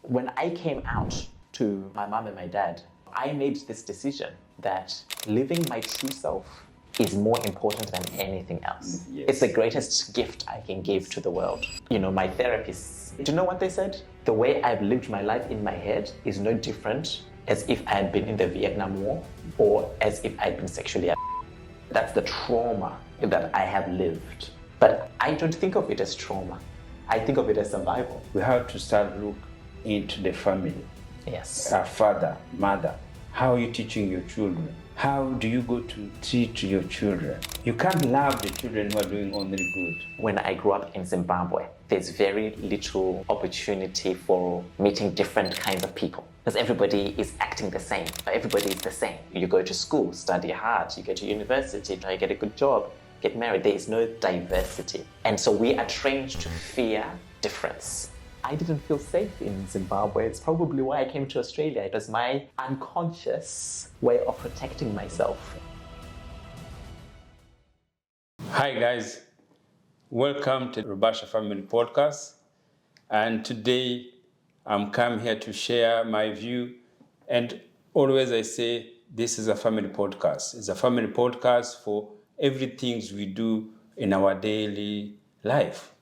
When I came out to my mom and my dad, I made this decision that living my true self is more important than anything else. Yes. It's the greatest gift I can give to the world. You know, my therapists, do you know what they said? The way I've lived my life in my head is no different as if I had been in the Vietnam War or as if I'd been sexually abused. That's the trauma that I have lived. But I don't think of it as trauma. I think of it as survival. We have to start look into the family. Yes. Our father, mother. How are you teaching your children? How do you go to teach your children? You can't love the children who are doing only good. When I grew up in Zimbabwe, there's very little opportunity for meeting different kinds of people because everybody is acting the same. Everybody is the same. You go to school, study hard, you go to university, try to get a good job, get married. There is no diversity. And so we are trained to fear difference. I didn't feel safe in Zimbabwe. It's probably why I came to Australia. It was my unconscious way of protecting myself. Hi guys, welcome to Rubasha Family Podcast. And today I'm come here to share my view. And always I say this is a family podcast. It's a family podcast for everything we do in our daily life.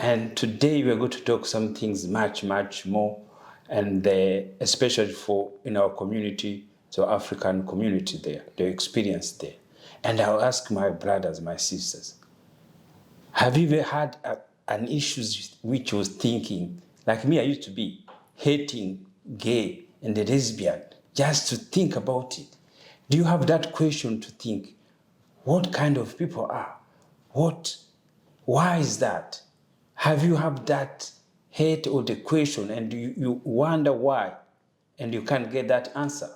And today we are going to talk some things much more, and especially for in our community, so African community there, the experience there. And I'll ask my brothers, my sisters, have you ever had an issue which was thinking, like me, I used to be, hating gay and the lesbian, just to think about it? Do you have that question to think, what kind of people are? Why is that? Have you had that hate or the question and you wonder why and you can't get that answer?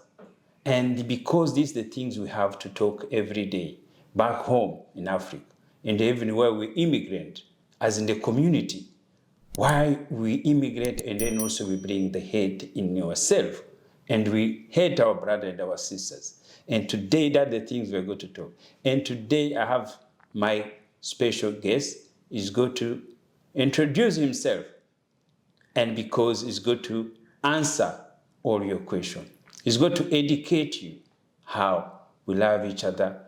And because these are the things we have to talk every day back home in Africa and even where we immigrate as in the community, why we immigrate and then also we bring the hate in yourself and we hate our brother and our sisters. And today that's the things we're going to talk. And today I have my special guest is going to introduce himself, and because he's going to answer all your questions. He's going to educate you how we love each other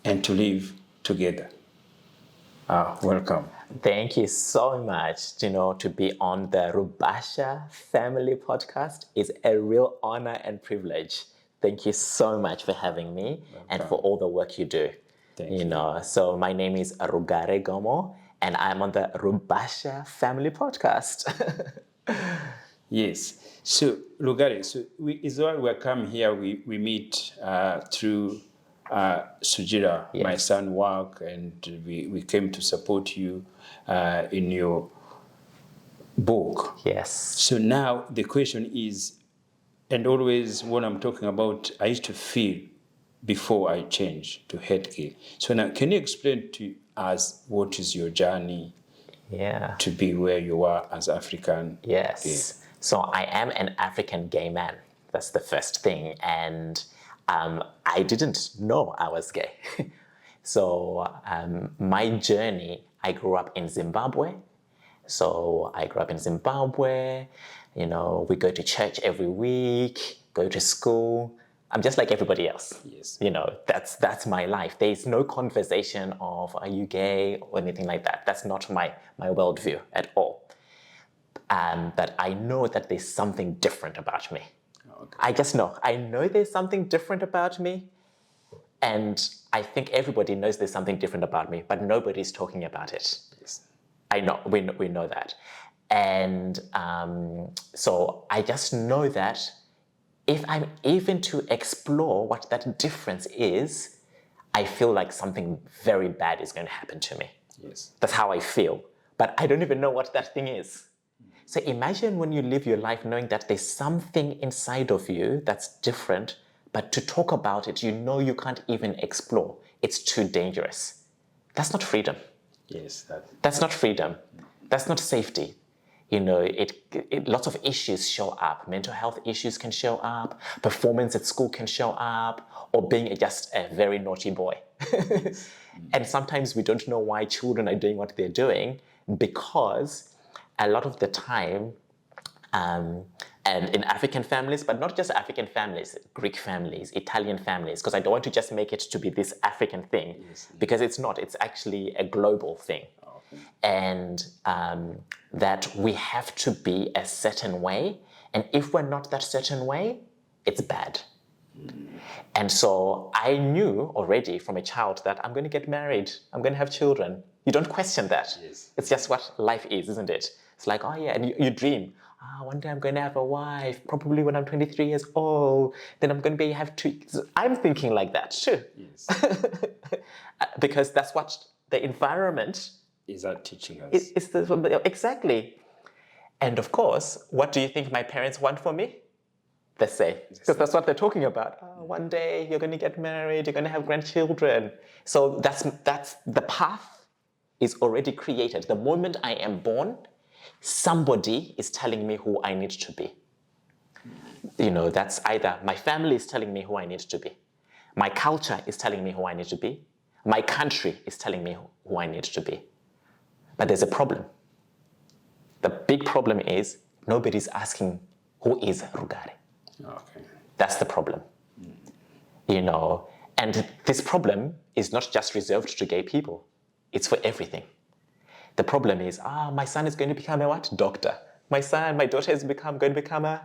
and to live together. Welcome. Thank you so much. You know, to be on the Rubasha Family Podcast is a real honor and privilege. Thank you so much for having me and for all the work you do. Thank you. So my name is Rugare Gomo, and I'm on the Rubasha Family Podcast. Yes. So, Rugare, Israel, we come here, we meet through Sujira, Yes. my son work, and we came to support you in your book. Yes. So now the question is, and always when I'm talking about, I used to feel before I changed to hate gay. So now, can you explain to us what is your journey to be where you are as African? Yes. Gay? So I am an African gay man. That's the first thing. And I didn't know I was gay. So my journey, I grew up in Zimbabwe. So I grew up in Zimbabwe. You know, we go to church every week, go to school. I'm just like everybody else. Yes. You know, that's my life. There's no conversation of, are you gay or anything like that. That's not my worldview at all. But I know that there's something different about me. Okay. I just know. I know there's something different about me. And I think everybody knows there's something different about me, but nobody's talking about it. Yes. I know, we know that. And so I just know that if I'm even to explore what that difference is, I feel like something very bad is going to happen to me. Yes. That's how I feel. But I don't even know what that thing is. So imagine when you live your life knowing that there's something inside of you that's different, but to talk about it, you know you can't even explore. It's too dangerous. That's not freedom. Yes. That's not freedom. That's not safety. You know, lots of issues show up. Mental health issues can show up. Performance at school can show up. Or being just a very naughty boy. And sometimes we don't know why children are doing what they're doing because a lot of the time And in African families, but not just African families, Greek families, Italian families, because I don't want to just make it to be this African thing, because it's not. It's actually a global thing. And that we have to be a certain way. And if we're not that certain way, it's bad. And so I knew already from a child that I'm going to get married. I'm going to have children. You don't question that. It's just what life is, isn't it? It's like, oh yeah, and you dream. One day I'm going to have a wife, probably when I'm 23 years old. Then I'm going to have two. I'm thinking like that too. Because that's what the environment is that teaching us. Exactly. And of course, what do you think my parents want for me? They say, because that's what they're talking about. One day you're going to get married, you're going to have grandchildren. So that's the path is already created. The moment I am born, somebody is telling me who I need to be. That's either my family is telling me who I need to be, my culture is telling me who I need to be, my country is telling me who I need to be. But there's a problem. The big problem is nobody's asking who is Rugare. That's the problem. And this problem is not just reserved to gay people. It's for everything. The problem is, my son is going to become a what? Doctor. My daughter is going to become a,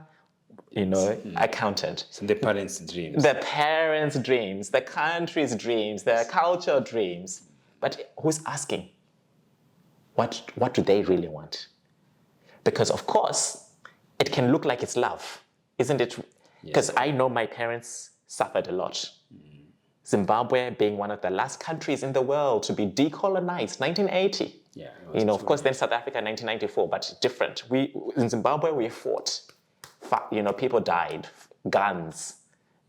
accountant. So the parents' dreams. The parents' dreams, the country's dreams, the cultural dreams. But who's asking? What do they really want? Because of course, it can look like it's love, isn't it? Because I know my parents suffered a lot. Zimbabwe being one of the last countries in the world to be decolonized, 1980. Of course, then South Africa, 1994, but different. In Zimbabwe, we fought. People died, guns,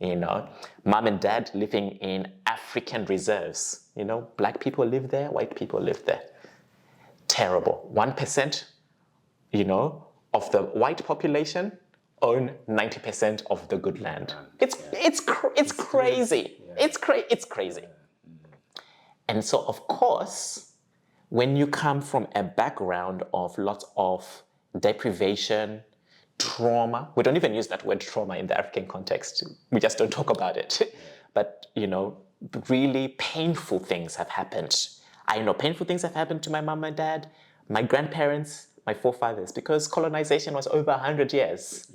mom and dad living in African reserves. Black people live there, white people live there. Terrible. 1%, of the white population own 90% of the good land. It's crazy. It's crazy. And so, of course, when you come from a background of lots of deprivation, trauma, we don't even use that word trauma in the African context. We just don't talk about it. But, really painful things have happened. I know painful things have happened to my mom and dad, my grandparents, my forefathers, because colonization was over 100 years.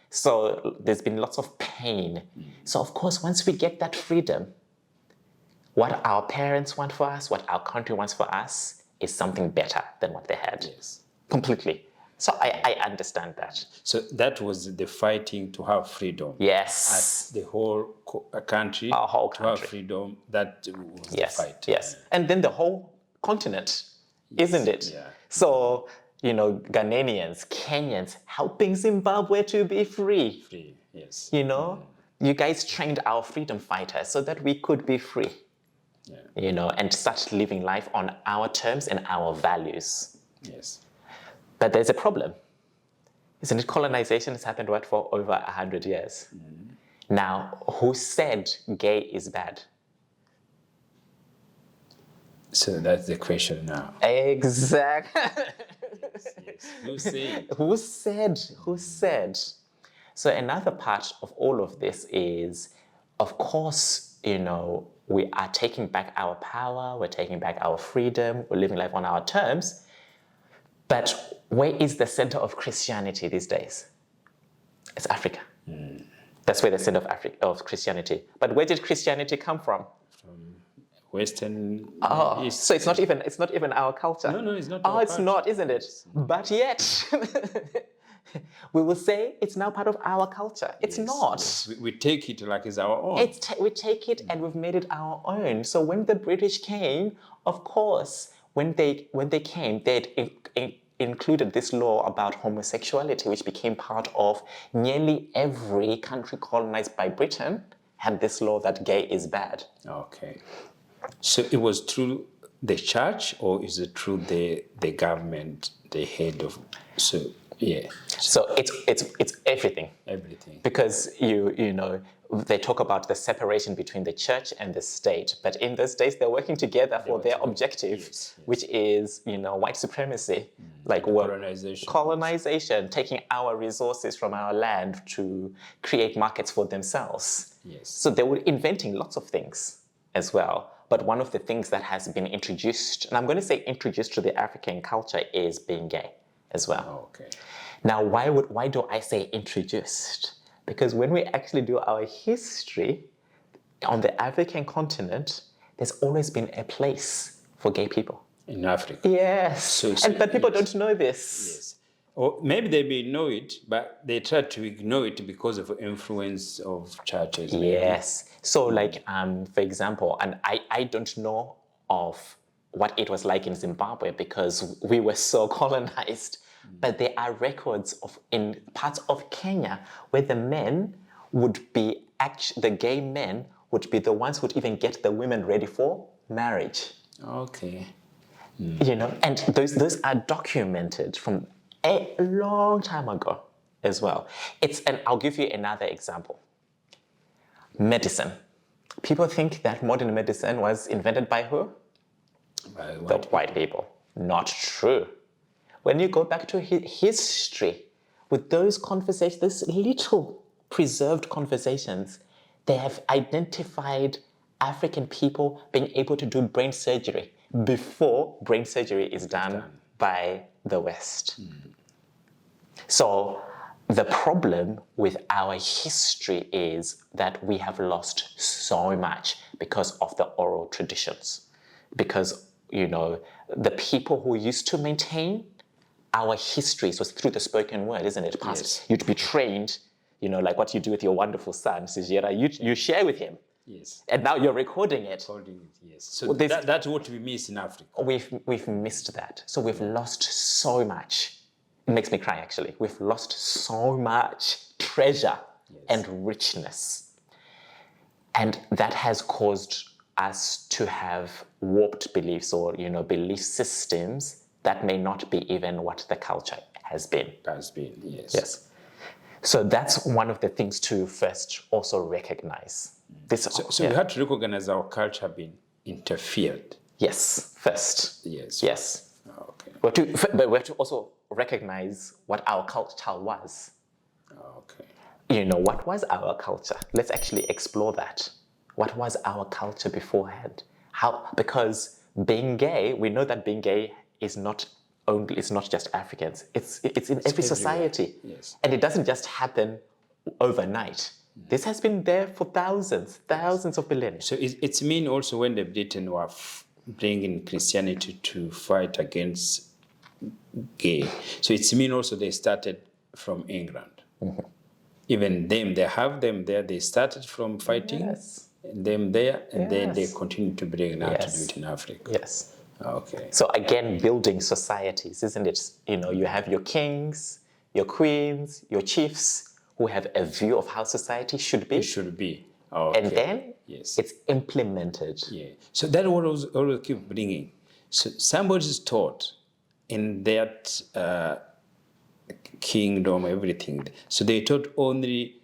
So there's been lots of pain. So of course, once we get that freedom, what our parents want for us, what our country wants for us, is something better than what they had. Completely. So I understand that. So that was the fighting to have freedom. Yes. At the whole country. Our whole country. To have freedom, that was the fight. Yes. And then the whole continent, isn't it? So, Ghanaians, Kenyans, helping Zimbabwe to be free. You guys trained our freedom fighters so that we could be free. And start living life on our terms and our values. But there's a problem. Isn't it? Colonization has happened, for over 100 years. Now, who said gay is bad? So that's the question now. Exactly. Who said? Who said? So another part of all of this is, of course, we are taking back our power, we're taking back our freedom, we're living life on our terms. But where is the center of Christianity these days? It's Africa. That's where the center of Christianity. But where did Christianity come from? Western. East. So it's not even our culture. No, it's not. It's not, isn't it? But yet, we will say it's now part of our culture. It's not. Yes. We take it like it's our own. We take it and we've made it our own. So when the British came, of course, when they came, they included this law about homosexuality, which became part of nearly every country colonized by Britain, had this law that gay is bad. Okay. So it was through the church, or is it through the government, the head of? So it's everything. Everything. Because they talk about the separation between the church and the state, but in those days they're working together for their objective, which is white supremacy. like Colonization. colonization, taking our resources from our land to create markets for themselves. Yes. So they were inventing lots of things as well. But one of the things that has been introduced, and I'm going to say introduced to the African culture, is being gay as well. Okay. Now, why do I say introduced? Because when we actually do our history on the African continent, there's always been a place for gay people. In Africa. Yes. But people don't know this. Yes. Or maybe they may know it, but they try to ignore it because of influence of churches. Maybe. Yes. So like, for example, and I don't know of what it was like in Zimbabwe because we were so colonized, but there are records of in parts of Kenya where the men would be, the gay men would be the ones who would even get the women ready for marriage. Okay. You know, and those are documented from a long time ago as well. And I'll give you another example. Medicine. People think that modern medicine was invented by who? By The white people. Not true. When you go back to history, with those conversations, those little preserved conversations, they have identified African people being able to do brain surgery before brain surgery is done by the West. So the problem with our history is that we have lost so much because of the oral traditions. Because, you know, the people who used to maintain our histories was through the spoken word, isn't it, Pastor? Yes. You'd be trained, you know, like what you do with your wonderful son, Sijera, you share with him. Yes. And now you're recording it. Yes. So that's what we miss in Africa. We've missed that. So we've lost so much. It makes me cry, actually. We've lost so much treasure and richness. And that has caused us to have warped beliefs or, you know, belief systems that may not be even what the culture has been. Yes. Yes. So that's one of the things to first also recognize. So we had to recognize our culture being interfered. Yes, first. Yes. Yes. Okay. But we have to also recognize what our culture was. Okay. You know, what was our culture? Let's actually explore that. What was our culture beforehand? Because being gay, we know that being gay is not just Africans. It's in every society. Yes. And it doesn't just happen overnight. This has been there for thousands of millennia. So it's mean also when the Britain were bringing Christianity to fight against gay. So it's mean also they started from England. Mm-hmm. Even them, they have them there. They started from fighting them there, and then they continue to bring now to do it in Africa. Yes. Okay. So again, building societies, isn't it? You know, you have your kings, your queens, your chiefs who have a view of how society should be. It should be. Okay. And then it's implemented. Yeah. So that what always keep bringing. So somebody's taught in that kingdom, everything. So they taught only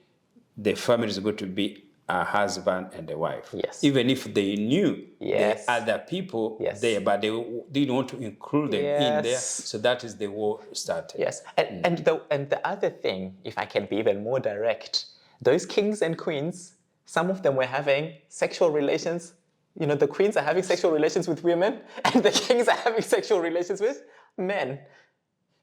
the family is going to be a husband and a wife. Yes. Even if they knew Yes. the other people there, but they didn't want to include them in there. So that is the war started. Yes. And the other thing, if I can be even more direct, those kings and queens, some of them were having sexual relations. You know, the queens are having sexual relations with women, and the kings are having sexual relations with men.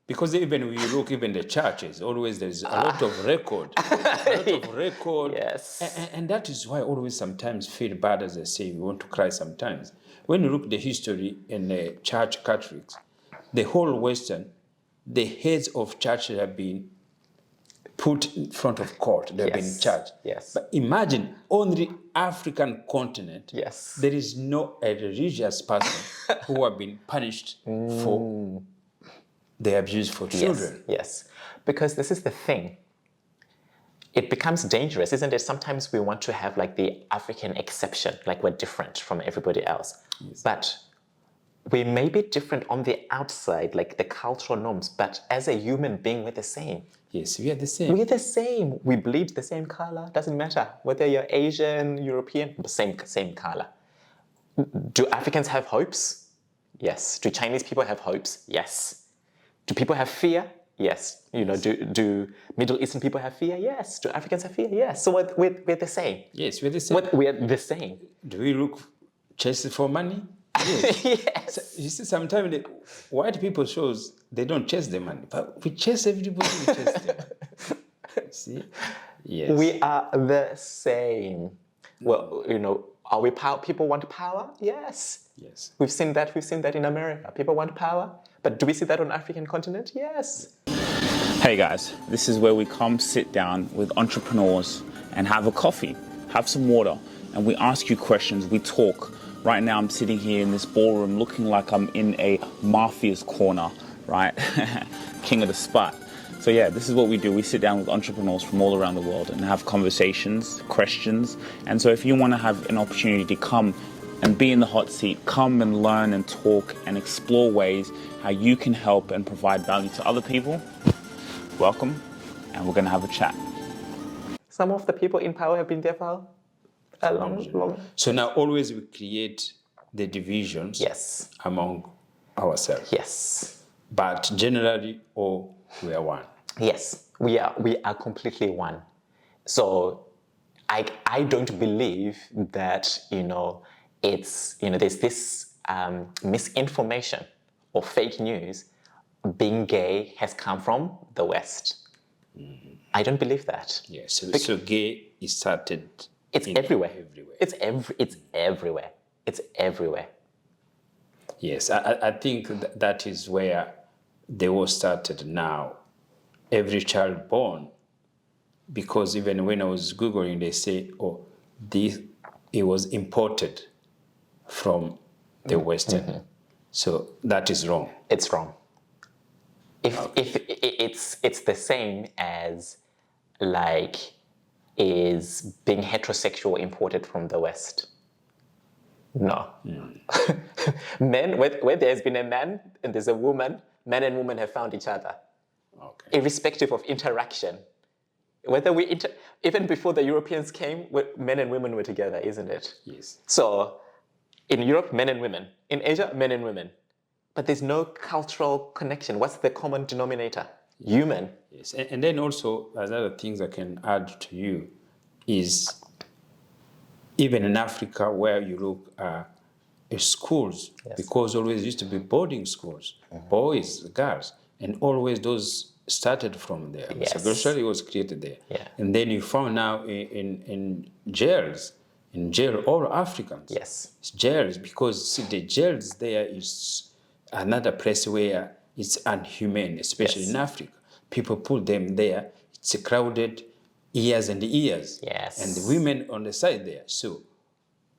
Because even when you look, even the churches, always there's a lot of record. A lot of record. Yes. And that is why I always sometimes feel bad, as I say, we want to cry sometimes. When you look at the history in the church Catholics, the whole Western, the heads of churches have been put in front of court. They've been charged. Yes. But imagine, on the African continent, there is no a religious person who have been punished for the abuse for children. Yes. Because this is the thing. It becomes dangerous, isn't it? Sometimes we want to have like the African exception, like we're different from everybody else. Yes. But we may be different on the outside, like the cultural norms, but as a human being, we're the same. Yes, we are the same. We're the same. We bleed the same color. Doesn't matter whether you're Asian, European, the same color. Do Africans have hopes? Yes. Do Chinese people have hopes? Yes. Do people have fear? Yes. Do Middle Eastern people have fear? Yes. Do Africans have fear? Yes. So we're the same. Yes, we're the same. We're the same. Do we look chase for money? Yes. Yes. So, you see, sometimes the white people shows they don't chase the money, but we chase everybody. We chase them. See? Yes. We are the same. Well, are we power? People want power? Yes. Yes. We've seen that. We've seen that in America. People want power. But do we see that on the African continent? Yes. Hey guys, this is where we come sit down with entrepreneurs and have a coffee, have some water, and we ask you questions, we talk. Right now I'm sitting here in this ballroom looking like I'm in a mafia's corner, right? King of the spot. So yeah, this is what we do. We sit down with entrepreneurs from all around the world and have conversations, questions. And so if you want to have an opportunity to come and be in the hot seat, come and learn and talk and explore ways how you can help and provide value to other people, welcome, and we're going to have a chat. Some of the people in power have been there for a long. So now always we create the divisions Yes. among ourselves. Yes. But generally, all we are one. Yes. We are completely one. So I don't believe that, it's, there's this misinformation or fake news. Being gay has come from the West. I don't believe that. Yeah, so gay is started. It's everywhere. Everywhere. It's everywhere. It's everywhere. Yes, I think that is where the war started now. Every child born, because even when I was Googling, they say, it was imported from the Western. Mm-hmm. So that is wrong. It's wrong. If it's the same as is being heterosexual imported from the West. No. Men, where there's been a man and there's a woman, men and women have found each other. Okay. Irrespective of interaction. Whether even before the Europeans came, men and women were together, isn't it? Yes. So in Europe, men and women. In Asia, men and women. But there's no cultural connection. What's the common denominator? Human. Yes, and then also, another things I can add to you is even in Africa where you look at schools, yes. Because always used to be boarding schools, mm-hmm. Boys, girls, and always those started from there. Yes. Segregation was created there. Yeah. And then you found now in jails, all Africans. Yes. It's jails, because see, the jails there is another place where it's inhumane, especially yes. in Africa. People put them there. It's crowded years and years. Yes. And the women on the side there. So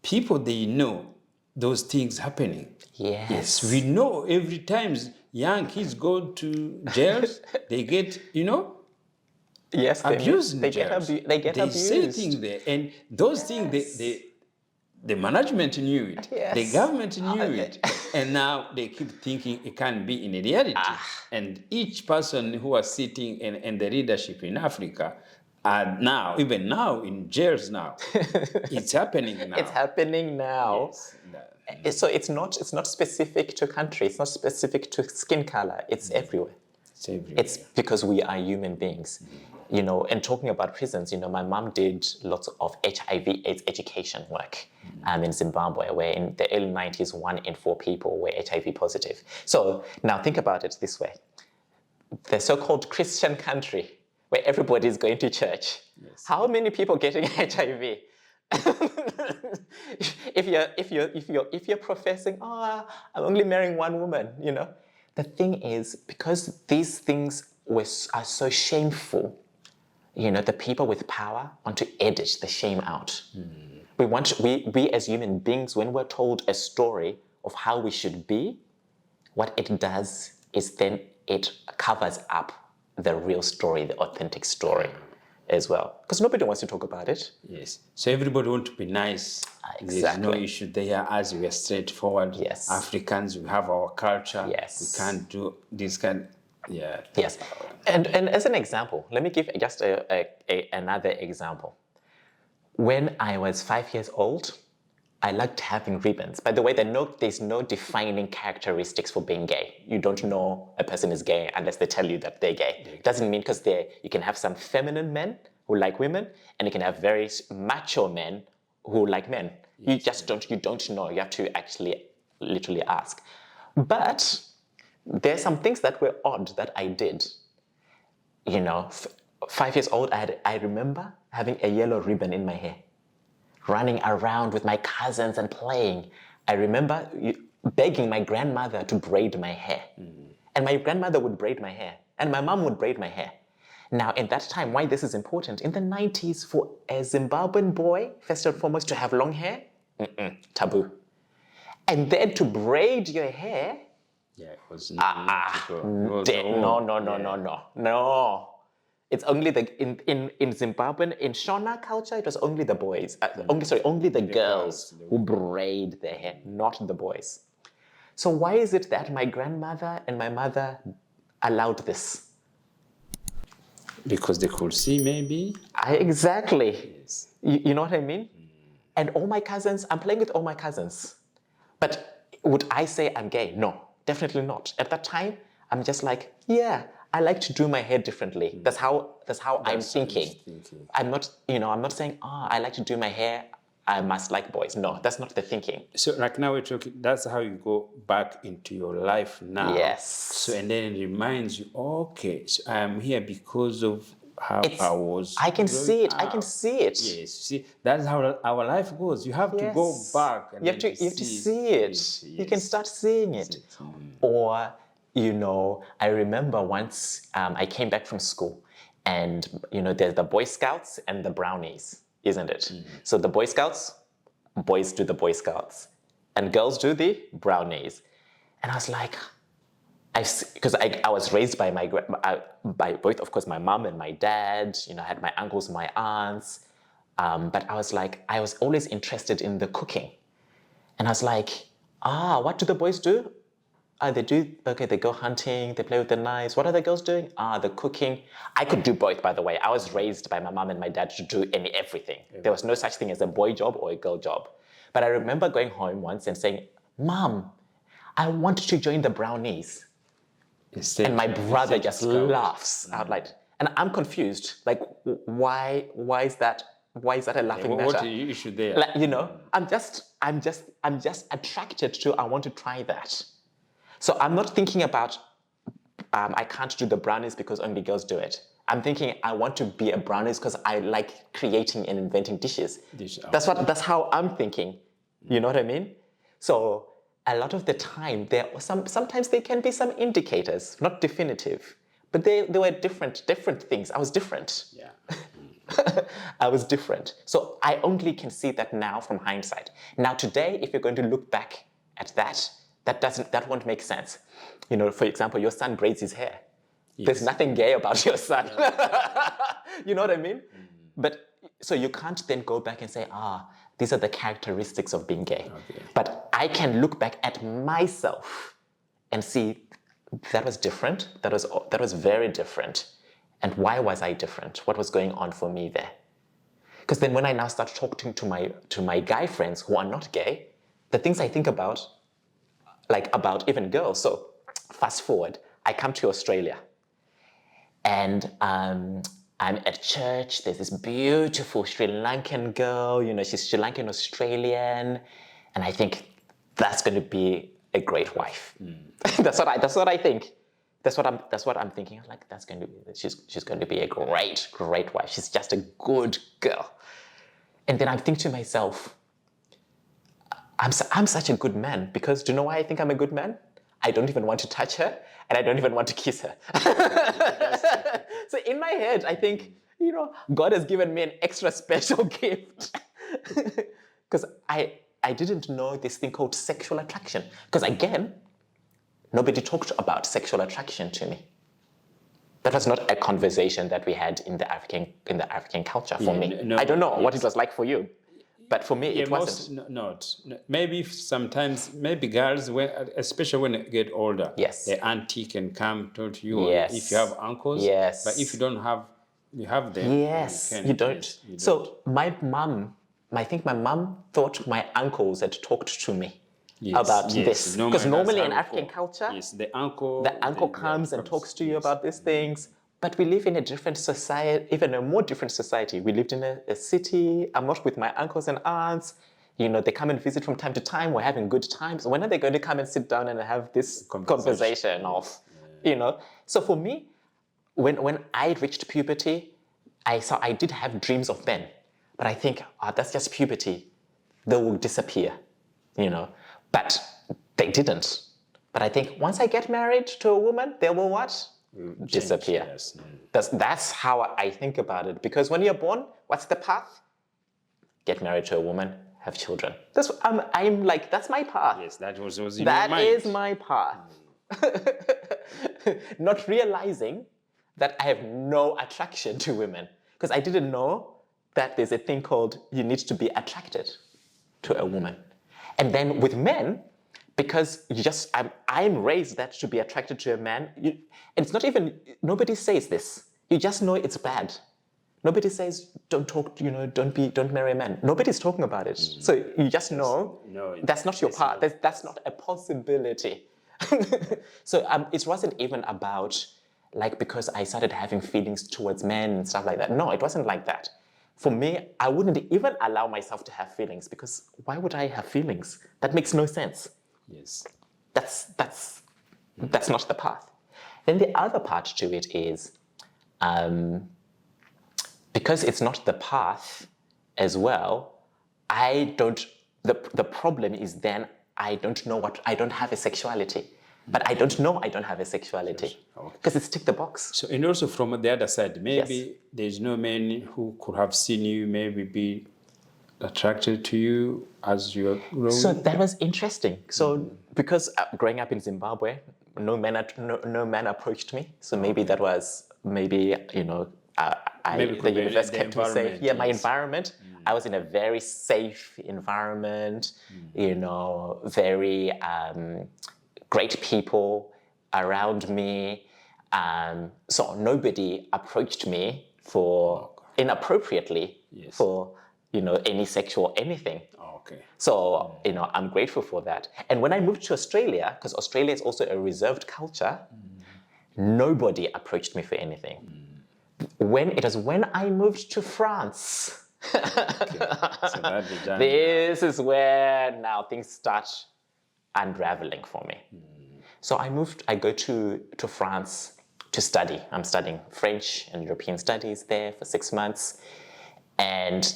people, they know those things happening. Yes. Yes. We know every time young kids go to jails, they get, yes, abused. They get abused. They say things there. And those things, the management knew it. Yes. The government knew it. And now they keep thinking it can be in reality. And each person who was sitting in the leadership in Africa are now, even now, in jails now. It's happening now. It's happening now. Yes. So it's not specific to country. It's not specific to skin color. It's everywhere. It's everywhere. It's because we are human beings. And talking about prisons, my mom did lots of HIV/AIDS education work in Zimbabwe, where in the early 90s, 1 in 4 people were HIV positive. So now think about it this way. The so-called Christian country, where everybody is going to church. Yes. How many people getting HIV? if you're professing, I'm only marrying one woman, The thing is, because these things are so shameful, the people with power want to edit the shame out. We as human beings, when we're told a story of how we should be, what it does is then it covers up the real story, the authentic story as well. Because nobody wants to talk about it. Yes. So everybody wants to be nice. Exactly. There's no issue there as we are straightforward. Yes. Africans, we have our culture. Yes. We can't do this kind. Yeah. Yes. And as an example, let me give just another example. When I was 5 years old, I liked having ribbons. By the way, there's no defining characteristics for being gay. You don't know a person is gay unless they tell you that they're gay. It doesn't mean because you can have some feminine men who like women, and you can have very macho men who like men. You just don't know. You have to actually literally ask. But there's some things that were odd that I did. 5 years old, I remember having a yellow ribbon in my hair, running around with my cousins and playing. I remember begging my grandmother to braid my hair. And my grandmother would braid my hair, and my mom would braid my hair. Now, in that time, why this is important, in the 90s, for a Zimbabwean boy, first and foremost, to have long hair, taboo. And then to braid your hair, it was no. It's only in Zimbabwean, in Shona culture, it was only the boys, only the girls who braid their hair, not the boys. So why is it that my grandmother and my mother allowed this? Because they could see, maybe. Exactly. Yes. You know what I mean? And all my cousins, I'm playing with all my cousins. But would I say I'm gay? No, definitely not. At that time, I'm just like, yeah, I like to do my hair differently. That's how I'm thinking. I'm not saying, I like to do my hair, I must like boys. No, that's not the thinking. So like now we're talking, that's how you go back into your life now. Yes. So and then it reminds you, okay, so I'm here because of how I was. I can see it. up. I can see it. Yes, see, that's how our life goes. You have to go back. And you have to see it. Yes. You can start seeing it. Or, I remember once I came back from school, and there's the Boy Scouts and the Brownies, isn't it? So the Boy Scouts, boys do the Boy Scouts, and girls do the Brownies. And I was like, because I was raised by by both, of course, my mom and my dad. I had my uncles and my aunts. But I was like, I was always interested in the cooking. And I was like, what do the boys do? They go hunting, they play with the knives. What are the girls doing? The cooking. I could do both, by the way. I was raised by my mom and my dad to do everything. There was no such thing as a boy job or a girl job. But I remember going home once and saying, Mom, I want to join the Brownies. And my brother just laughs out loud. And I'm confused. Like, why is that? Why is that a laughing matter? What's the issue there? I'm just attracted to, I want to try that. So I'm not thinking about, I can't do the Brownies because only girls do it. I'm thinking I want to be a Brownies because I like creating and inventing dishes. That's how I'm thinking. You know what I mean? So a lot of the time, sometimes there can be some indicators, not definitive, but they were different things. I was different. Yeah. I was different. So I only can see that now from hindsight. Now today, if you're going to look back at that won't make sense. For example, your son braids his hair. Yes. There's nothing gay about your son. You know what I mean? But so you can't then go back and say, these are the characteristics of being gay. Okay. But I can look back at myself and see that was different. That was very different. And why was I different? What was going on for me there? Because then when I now start talking to my guy friends who are not gay, the things I think about, like about even girls. So fast forward, I come to Australia, and I'm at church. There's this beautiful Sri Lankan girl. She's Sri Lankan Australian, and I think that's going to be a great wife. That's what I think. That's what I'm thinking. I'm like, she's going to be a great wife. She's just a good girl. And then I think to myself, I'm such a good man, because do you know why I think I'm a good man? I don't even want to touch her, and I don't even want to kiss her. So in my head, I think, God has given me an extra special gift. Because I didn't know this thing called sexual attraction. Because again, nobody talked about sexual attraction to me. That was not a conversation that we had in the African culture for me. I don't know what it was like for you. But for me, it wasn't. Maybe sometimes, girls, especially when they get older, yes, the auntie can come talk to you. Yes. If you have uncles. Yes. But if you don't have, you have them. Yes, you don't. So my mom I think my mom thought my uncles had talked to me Yes, about yes. this. Because normally in that's how African it culture, yes, the uncle comes and talks to you yes. about these things. But we live in a different society, even a more different society. We lived in a city. I'm not with my uncles and aunts. You know, they come and visit from time to time. We're having good times. When are they going to come and sit down and have this conversation of, you know? So for me, when I reached puberty, I did have dreams of men. But I think, that's just puberty. They will disappear, you know. But they didn't. But I think once I get married to a woman, they will what? Disappear. Yes. That's how I think about it. Because when you're born, what's the path? Get married to a woman, have children. I'm like, that's my path. Yes, that was in your That mind. is my path. Not realizing that I have no attraction to women. Because I didn't know that there's a thing called you need to be attracted to a woman. And then with men, because I'm raised that to be attracted to a man, and it's not even, nobody says this. You just know it's bad. Nobody says, don't talk, you know, don't marry a man. Nobody's talking about it. So you just know that's not your part. That's not a possibility. So it wasn't even about, like, because I started having feelings towards men and stuff like that. No, it wasn't like that. For me, I wouldn't even allow myself to have feelings because why would I have feelings? That makes no sense. Yes. That's not the path. Then the other part to it is, because it's not the path as well, the problem is then I don't have a sexuality. But I don't know I don't have a sexuality because it's tick the box. So, and also from the other side, maybe Yes. there's no man who could have seen you, maybe be attracted to you as you're growing. So that was interesting. So because growing up in Zimbabwe, no man approached me. So maybe that was you know, Maybe the universe the kept me safe. Yeah, my yes. environment. I was in a very safe environment. You know, very great people around me. So nobody approached me for inappropriately for, you know, any sexual anything. Okay. So, you know, I'm grateful for that. And when I moved to Australia, because Australia is also a reserved culture, nobody approached me for anything. When I moved to France, So that's the journey. this is where now things start unraveling for me. So I go to France to study. I'm studying French and European studies there for 6 months. And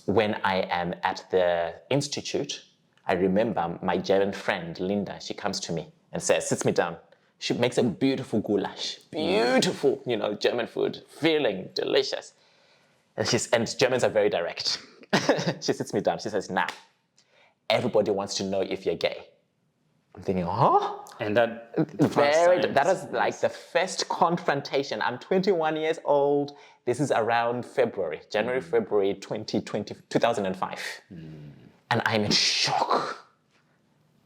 when I am at the institute, I remember my German friend, Linda, she comes to me and sits me down. She makes a beautiful goulash, beautiful, you know, German food, feeling delicious. And Germans are very direct. She sits me down, she says, now, everybody wants to know if you're gay. I'm thinking, huh? And that Was like the first confrontation. I'm 21 years old. This is around January, February 2005. And I'm in shock.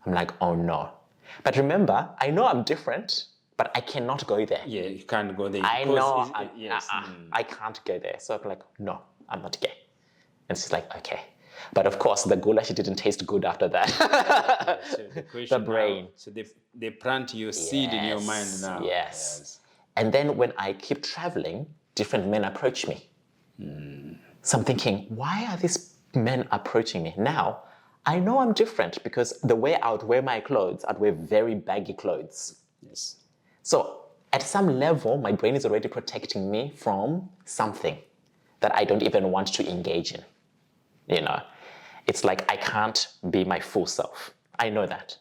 I'm like, oh no. But remember, I know I'm different, but I cannot go there. Yeah, you can't go there. I know, Yes. I can't go there. So I'm like, no, I'm not gay. And she's like, okay. But of course, the goulash didn't taste good after that. So the question The brain. Now, so they plant your seed in your mind now. Yes. And then when I keep traveling, different men approach me. So I'm thinking, why are these men approaching me? Now, I know I'm different because the way I would wear my clothes, I'd wear very baggy clothes. Yes. So at some level, my brain is already protecting me from something that I don't even want to engage in. You know, it's like I can't be my full self. I know that.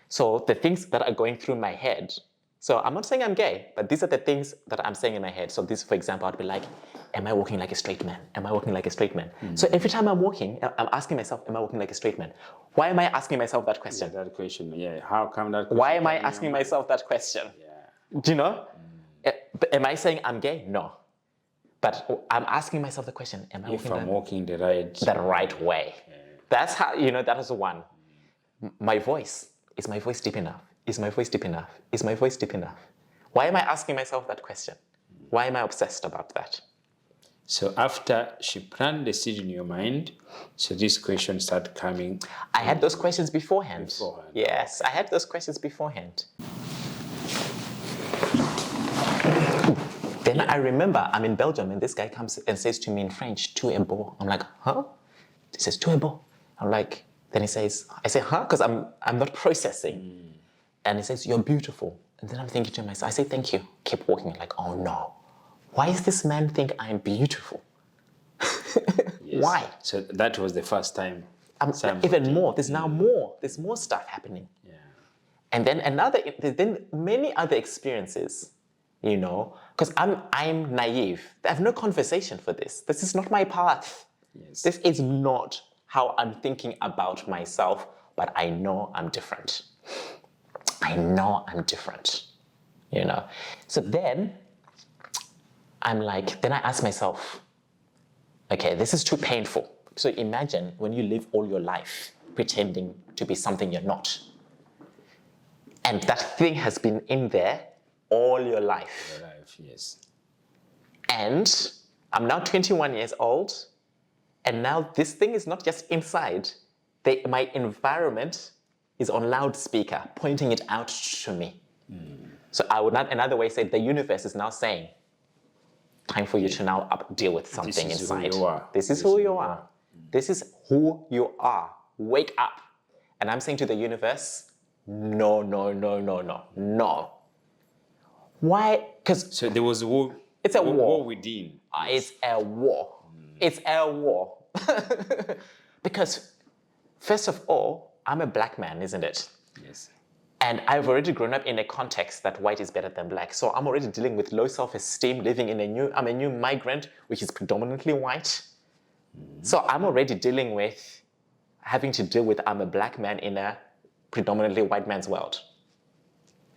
So the things that are going through my head, so I'm not saying I'm gay, but these are the things that I'm saying in my head. So this, for example, I'd be like, am I walking like a straight man? Am I walking like a straight man? So every time I'm walking, I'm asking myself, am I walking like a straight man? Why am I asking myself that question? Yeah, that question. Yeah. How come that question? Why am I asking myself that question? Yeah. Do you know? Am I saying I'm gay? No. But I'm asking myself the question, am I walking the right way? Yeah. That's how, you know, that is one. My voice, is my voice deep enough? Is my voice deep enough? Is my voice deep enough? Why am I asking myself that question? Why am I obsessed about that? So after she planted the seed in your mind, so these questions start coming. I had those questions beforehand. Beforehand, Yes, I had those questions beforehand. Then I remember I'm in Belgium and this guy comes and says to me in French, "Tu es beau." I'm like, huh? He says, "Tu es beau." I'm like, then he says, I say, huh? Because I'm not processing. And he says, "You're beautiful." And then I'm thinking to myself, I say, "Thank you." Keep walking. I'm like, oh no. Why does this man think I'm beautiful? Yes. Why? So that was the first time. Even more. There's now more. There's more stuff happening. Yeah. And then then many other experiences, you know, because I'm naive. I have no conversation for this. This is not my path. Yes. This is not how I'm thinking about myself, but I know I'm different. I know I'm different, you know. So then I'm like, then I ask myself, okay, this is too painful. So imagine when you live all your life pretending to be something you're not. And that thing has been in there all your life. Your life, yes. And I'm now 21 years old. And now this thing is not just inside. My environment is on loudspeaker, pointing it out to me. So I would not, another way say, the universe is now saying, time for you to now deal with something This is who inside. you are. This is who you are. This is who you are. Wake up. And I'm saying to the universe, no, no, no, no, no, no. Why? Because So there was a war. It's a war. War within. it's a war. It's a war. Because first of all, I'm a black man, isn't it? Yes. And I've already grown up in a context that white is better than black. So I'm already dealing with low self-esteem, living in I'm a new migrant, which is predominantly white. So I'm already dealing with having to deal with I'm a black man in a predominantly white man's world.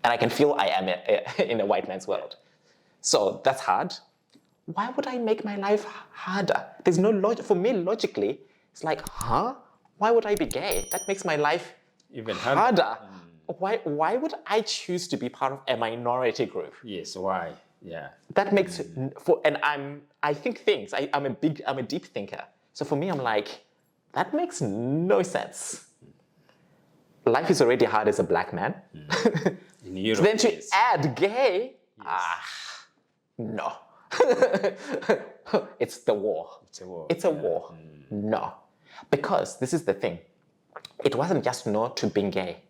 And I can feel I am in a white man's world. So that's hard. Why would I make my life harder? There's no logic. For me, logically, it's like, huh? Why would I be gay? That makes my life Even harder. Why would I choose to be part of a minority group? Yes. Why? Yeah. That makes I think things. I'm a deep thinker. So for me, I'm like, that makes no sense. Life is already hard as a black man. In Europe, Then to yes. add gay, no. It's the war. It's a war. It's a war. No. Because this is the thing. It wasn't just no to being gay.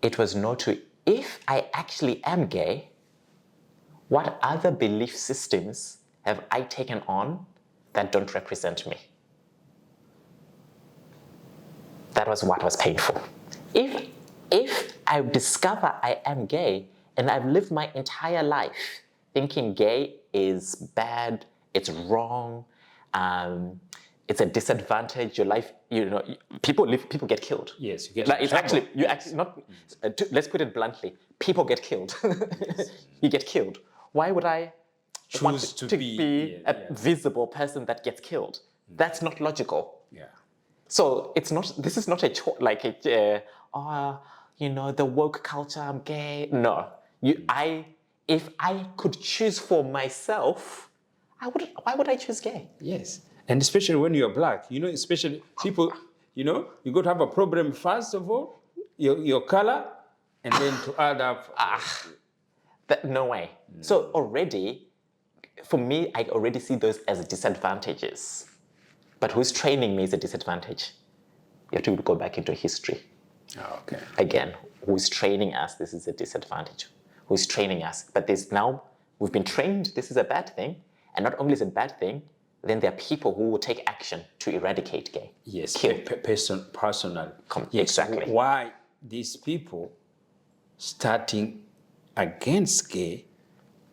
It was no to, if I actually am gay, what other belief systems have I taken on that don't represent me? That was what was painful. If I discover I am gay and I've lived my entire life thinking gay is bad, it's wrong, it's a disadvantage. Your life, you know, people get killed. Yes, you get. Like it's trouble. actually actually not. Let's put it bluntly: people get killed. You get killed. Why would I want Choose to be a visible person that gets killed? That's not logical. Yeah. So it's not. This is not a like a. You know, the woke culture. I'm gay. No. If I could choose for myself, why would I choose gay? Yes. And especially when you're black, you know, especially people, you know, you got to have a problem first of all, your color, and then to add up. No way. So already, for me, I already see those as disadvantages. But who's training me is a disadvantage. You have to go back into history. Oh, okay. Again, who's training us? This is a disadvantage. Who's training us? But we've been trained, this is a bad thing. And not only is it a bad thing, then there are people who will take action to eradicate gay. Yes, kill. personal. Yes, exactly. Why these people starting against gay,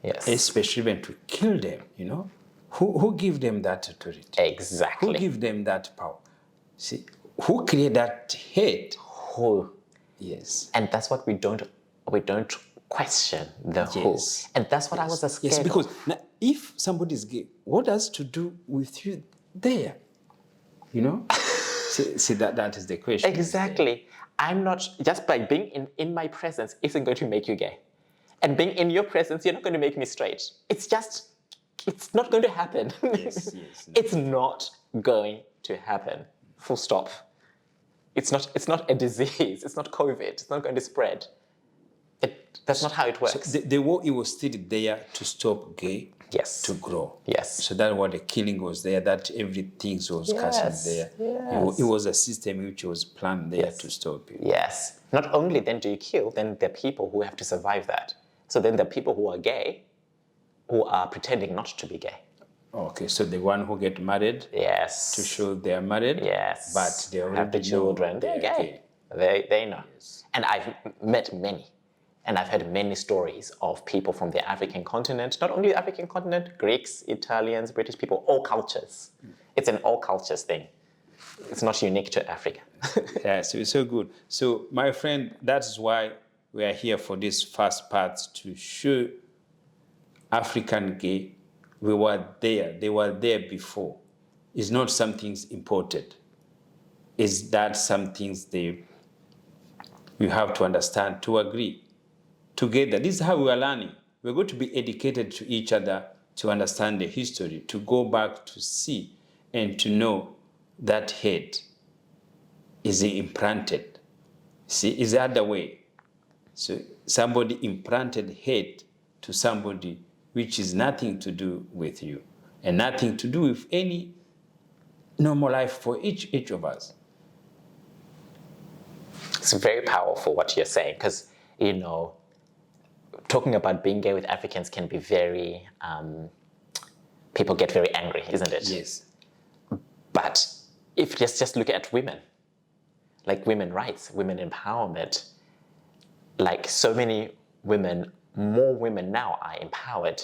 Yes. especially when to kill them, you know? Who give them that authority? Exactly. Who give them that power? See, who create that hate? Who? Yes. And that's what we don't question the who. And that's what I was scared Yes, because of. now, if somebody is gay, what has to do with you there? You know? see that is the question. Exactly. I'm not, just by being in my presence isn't going to make you gay. And being in your presence, you're not going to make me straight. It's just it's not going to happen. Yes, no. It's not going to happen. Full stop. It's not a disease. It's not COVID. It's not going to spread. That's not how it works. So the war, it was still there to stop gay Yes. to grow. Yes. So that what the killing was there, that everything was cast there. Yes. It was a system which was planned there Yes. to stop people. Yes. Not only then do you kill, then there are people who have to survive that. So then there are people who are gay who are pretending not to be gay. Okay, so the one who get married Yes. to show they are married, Yes. but they already have the know children. They're gay. They know. Yes. And I've met many. And I've heard many stories of people from the African continent, not only the African continent, Greeks, Italians, British people, all cultures. It's an all cultures thing. It's not unique to Africa. Yeah, so it's so good. So, my friend, that's why we are here for this first part to show African gay. We were there. They were there before. It's not something imported. It's that some things you have to understand, to agree together. This is how we are learning. We're going to be educated to each other to understand the history, to go back to see and to know that hate is implanted. See, it's the other way. So somebody implanted hate to somebody which is nothing to do with you and nothing to do with any normal life for each of us. It's very powerful what you're saying because, talking about being gay with Africans can be very, people get very angry, isn't it? Yes. But if just look at women, like women rights, women empowerment, like so many women, more women now are empowered,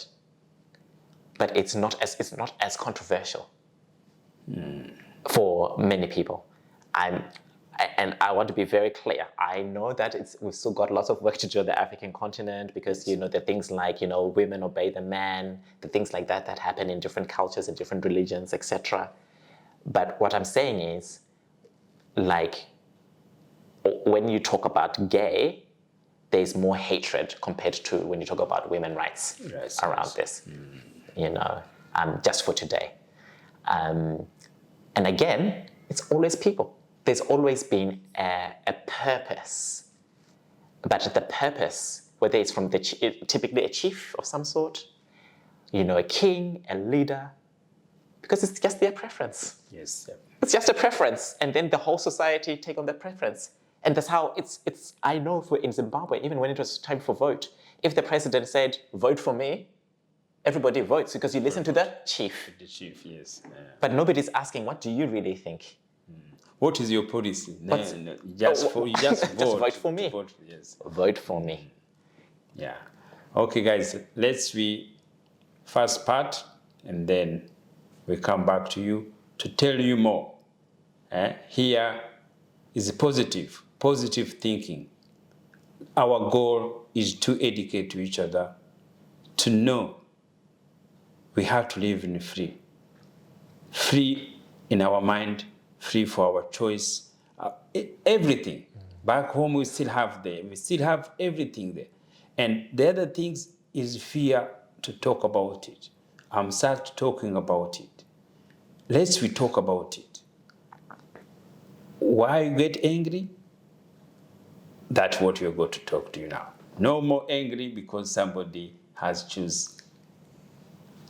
but it's not as controversial for many people. And I want to be very clear. I know that we've still got lots of work to do on the African continent because, there are things like, women obey the man, the things like that happen in different cultures and different religions, etc. But what I'm saying is, like, when you talk about gay, there's more hatred compared to when you talk about women's rights around this, just for today. And again, it's always people. There's always been a purpose, but the purpose, whether it's from typically a chief of some sort, a king, a leader, because it's just their preference. Yes. Yeah. It's just a preference, and then the whole society take on that preference. And that's how it's. I know in Zimbabwe, even when it was time for vote, if the president said, vote for me, everybody votes because you listen to the chief. The chief, yes. But nobody's asking, what do you really think? What is your policy? No, you just vote. Just vote for me. Vote, yes. Vote for me. Yeah. Okay, guys, let's first part, and then we come back to you to tell you more. Here is positive thinking. Our goal is to educate to each other, to know we have to live in free in our mind, free for our choice, everything. Back home, we still have everything there. And the other things is fear to talk about it. I'm sad talking about it. Let's we talk about it. Why you get angry? That's what we're going to talk to you now. No more angry because somebody has choose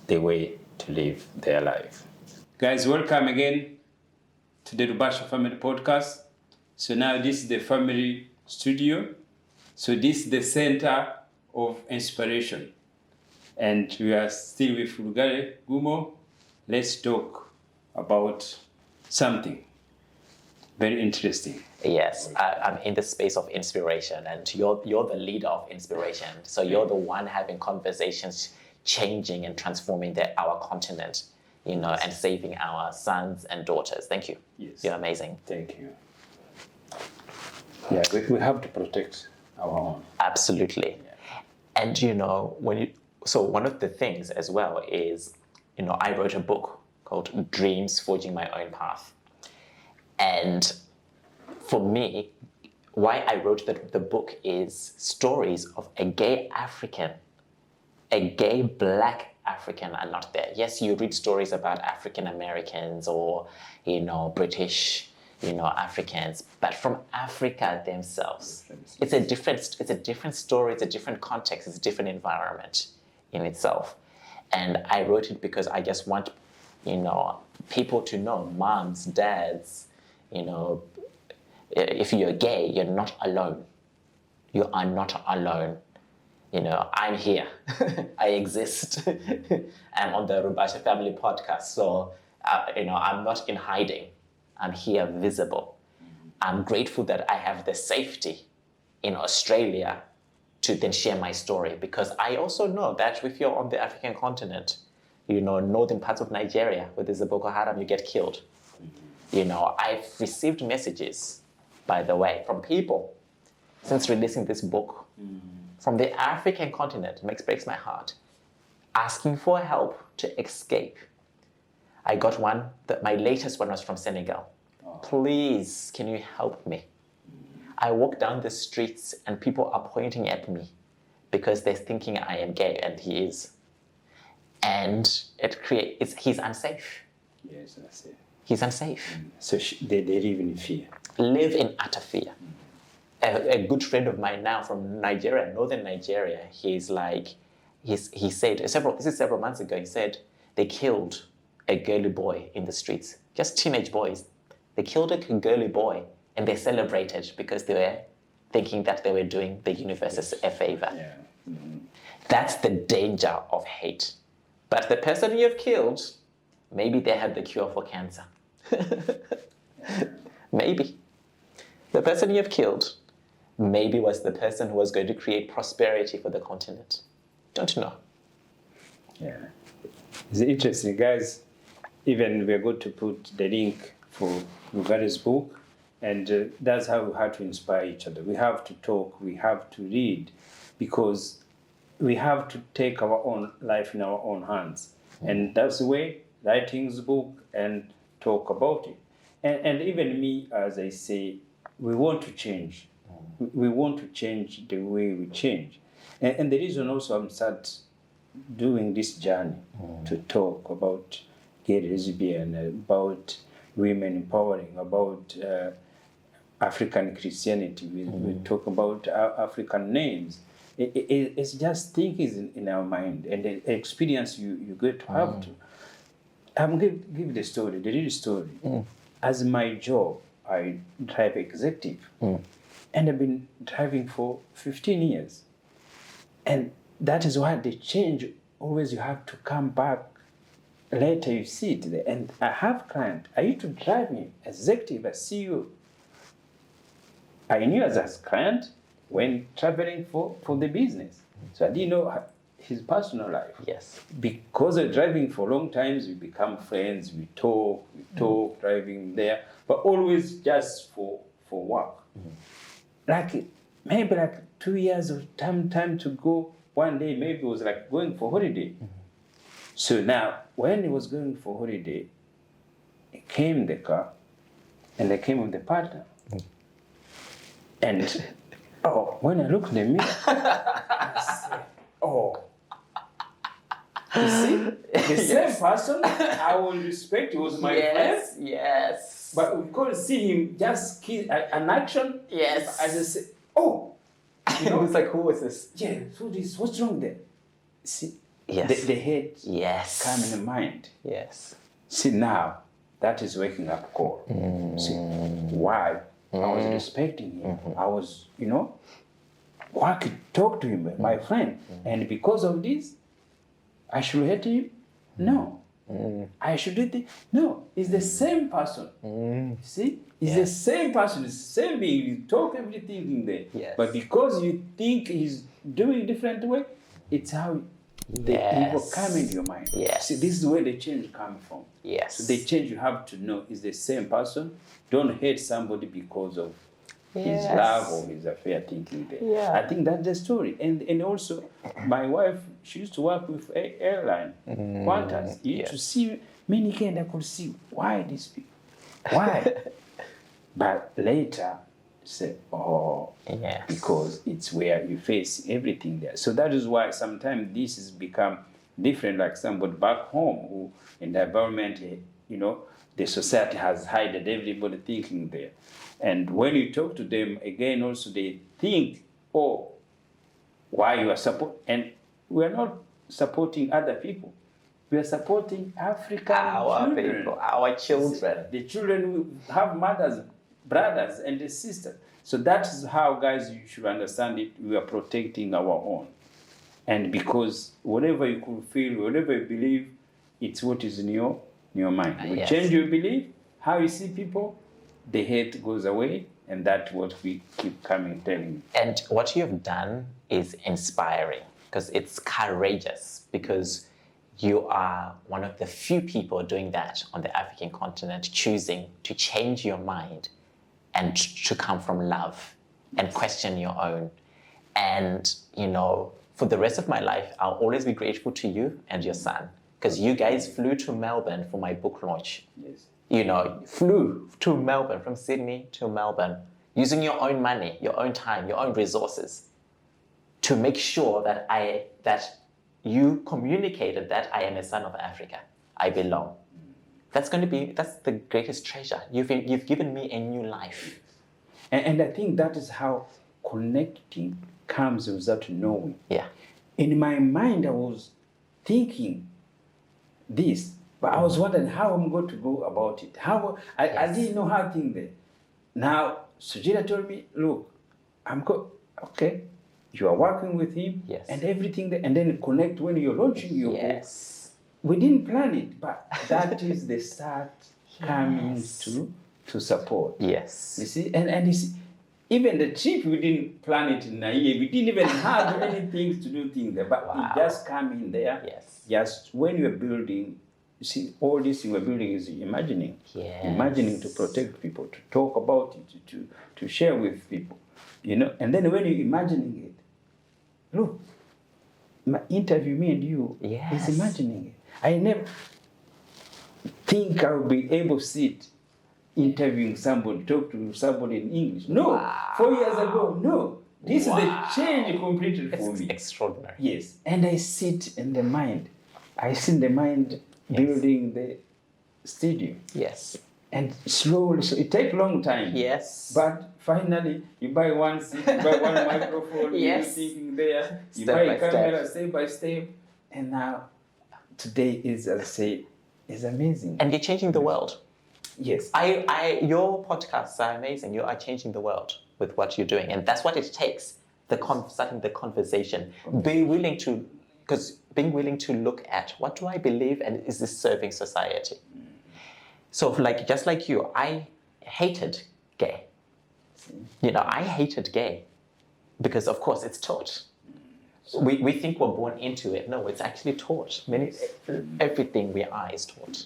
the way to live their life. Guys, welcome again to the Rubasha Family Podcast. So now this is the family studio. So this is the center of inspiration. And we are still with Rugare Gomo. Let's talk about something very interesting. Yes, I'm in the space of inspiration, and you're the leader of inspiration. So you're the one having conversations, changing and transforming our continent, and saving our sons and daughters. Thank you. Yes. You're amazing. Thank you. Yeah, we have to protect our own. Absolutely. Yeah. And so one of the things as well is, I wrote a book called Dreams Forging My Own Path. And for me, why I wrote the book is stories of a gay African, a gay Black African are not there. Yes, you read stories about African Americans or, British, Africans, but from Africa themselves, it's a different story, it's a different context, it's a different environment in itself. And I wrote it because I just want, people to know, moms, dads, if you're gay, you're not alone. You are not alone. I'm here. I exist. I'm on the Rubasha Family Podcast. So, I'm not in hiding. I'm here visible. I'm grateful that I have the safety in Australia to then share my story, because I also know that if you're on the African continent, northern parts of Nigeria, where there's a Boko Haram, you get killed. I've received messages, by the way, from people since releasing this book from the African continent, breaks my heart, asking for help to escape. I got one, my latest one was from Senegal. Please, can you help me? I walk down the streets and people are pointing at me because they're thinking I am gay, and he is. And he's unsafe. Yes, that's it. He's unsafe. So they live in fear. Live in utter fear. A good friend of mine now from Nigeria, northern Nigeria, he said, this is several months ago, he said they killed a girly boy in the streets, just teenage boys. They killed a girly boy and they celebrated because they were thinking that they were doing the universe a favor. Yeah. Mm-hmm. That's the danger of hate. But the person you've killed, maybe they had the cure for cancer. Maybe. The person you've killed maybe was the person who was going to create prosperity for the continent. Don't know. Yeah. It's interesting, guys. Even we're going to put the link for Rugare's book, and that's how we have to inspire each other. We have to talk, we have to read, because we have to take our own life in our own hands. And that's the way, writing the book and talk about it. And even me, as I say, we want to change. We want to change the way we change. And the reason also I'm start doing this journey to talk about gay, lesbian, about women empowering, about African Christianity. We talk about African names. It's just things in our mind, and the experience you get to have to. I'm going to give the story, the real story. As my job, I drive executive, and I've been driving for 15 years. And that is why the change, always you have to come back later, you see it there. And I have client, I used to drive me executive as CEO. I knew as a client when traveling for the business. So I didn't know his personal life. Yes. Because of driving for long times, we become friends, we talk, driving there, but always just for work. Maybe 2 years of time to go, one day maybe it was like going for holiday. So now, when he was going for holiday, he came in the car, and I came with the partner. And, when I looked in the mirror, I said, you see, the same person I will respect, he was my friend. Yes. But we couldn't see him just kill an action. Yes. I just said, It was like, who was this? Yeah, so this, what's wrong there? See, Yes. the head Yes. come in the mind. Yes. See, now, that is waking up call. See, why? I was respecting him. I was, I could talk to him, my friend. And because of this, I should hate him? No. I should do it? No. It's the same person. See? It's the same person, the same being. You talk everything in there. Yes. But because you think he's doing a different way, it's how the evil come into your mind. Yes. See, this is where the change comes from. Yes. So the change you have to know is the same person. Don't hate somebody because of his love or his affair thinking there. Yeah. I think that's the story. And also, my wife, she used to work with airline, Qantas. You used to see many kind I could see, why these people? Why? But later, say, yes. because it's where you face everything there. So that is why sometimes this has become different like somebody back home who in the environment, the society has hidden everybody thinking there. And when you talk to them, again, also they think, oh, why you are support, and we are not supporting other people. We are supporting African Our children. people, our children. The children who have mothers, brothers, and the sisters. So that is how, guys, you should understand it. We are protecting our own. And because whatever you could feel, whatever you believe, it's what is in your mind. We Yes. change your belief, how you see people, the hate goes away, and that's what we keep telling you. And what you've done is inspiring because it's courageous, because you are one of the few people doing that on the African continent, choosing to change your mind and to come from love and question your own. And, for the rest of my life, I'll always be grateful to you and your son, because you guys flew to Melbourne for my book launch. Yes. Flew to Melbourne, from Sydney to Melbourne, using your own money, your own time, your own resources, to make sure that you communicated that I am a son of Africa. I belong. That's the greatest treasure. You've given me a new life. And I think that is how connecting comes without knowing. Yeah. In my mind, I was thinking this, but I was wondering how I'm going to go about it. I didn't know how to think there. Now, Sujira told me, look, okay, you are working with him, Yes. and everything there, and then connect when you're launching your book. Yes. We didn't plan it, but that is the start coming to support. Yes. You see, and you see, even the trip, we didn't plan it in a year. We didn't even have anything to do things there, but it just come in there. Yes. Just when you're building, you see, all this you are building is imagining. Yes. Imagining to protect people, to talk about it, to share with people, And then when you're imagining it, look, my interview, me and you, Yes. is imagining it. I never think I will be able to sit interviewing somebody, talk to somebody in English. No, Wow. 4 years ago, no. This is the change completed for It's me. extraordinary. Yes, and I sit in the mind. I sit in the mind building the studio. Yes. And slowly, so it takes a long time. Yes. But finally, you buy one seat, you buy one microphone, Yes. you're thinking there, you Step buy by a camera step by step. And now, today is, as I say, is amazing. And you're changing the world. Yes. Your podcasts are amazing. You are changing the world with what you're doing, and that's what it takes. Starting the conversation, being willing to look at what do I believe, and is this serving society? So, just like you, I hated gay. I hated gay because, of course, it's taught. We think we're born into it. No, it's actually taught. Everything we are is taught.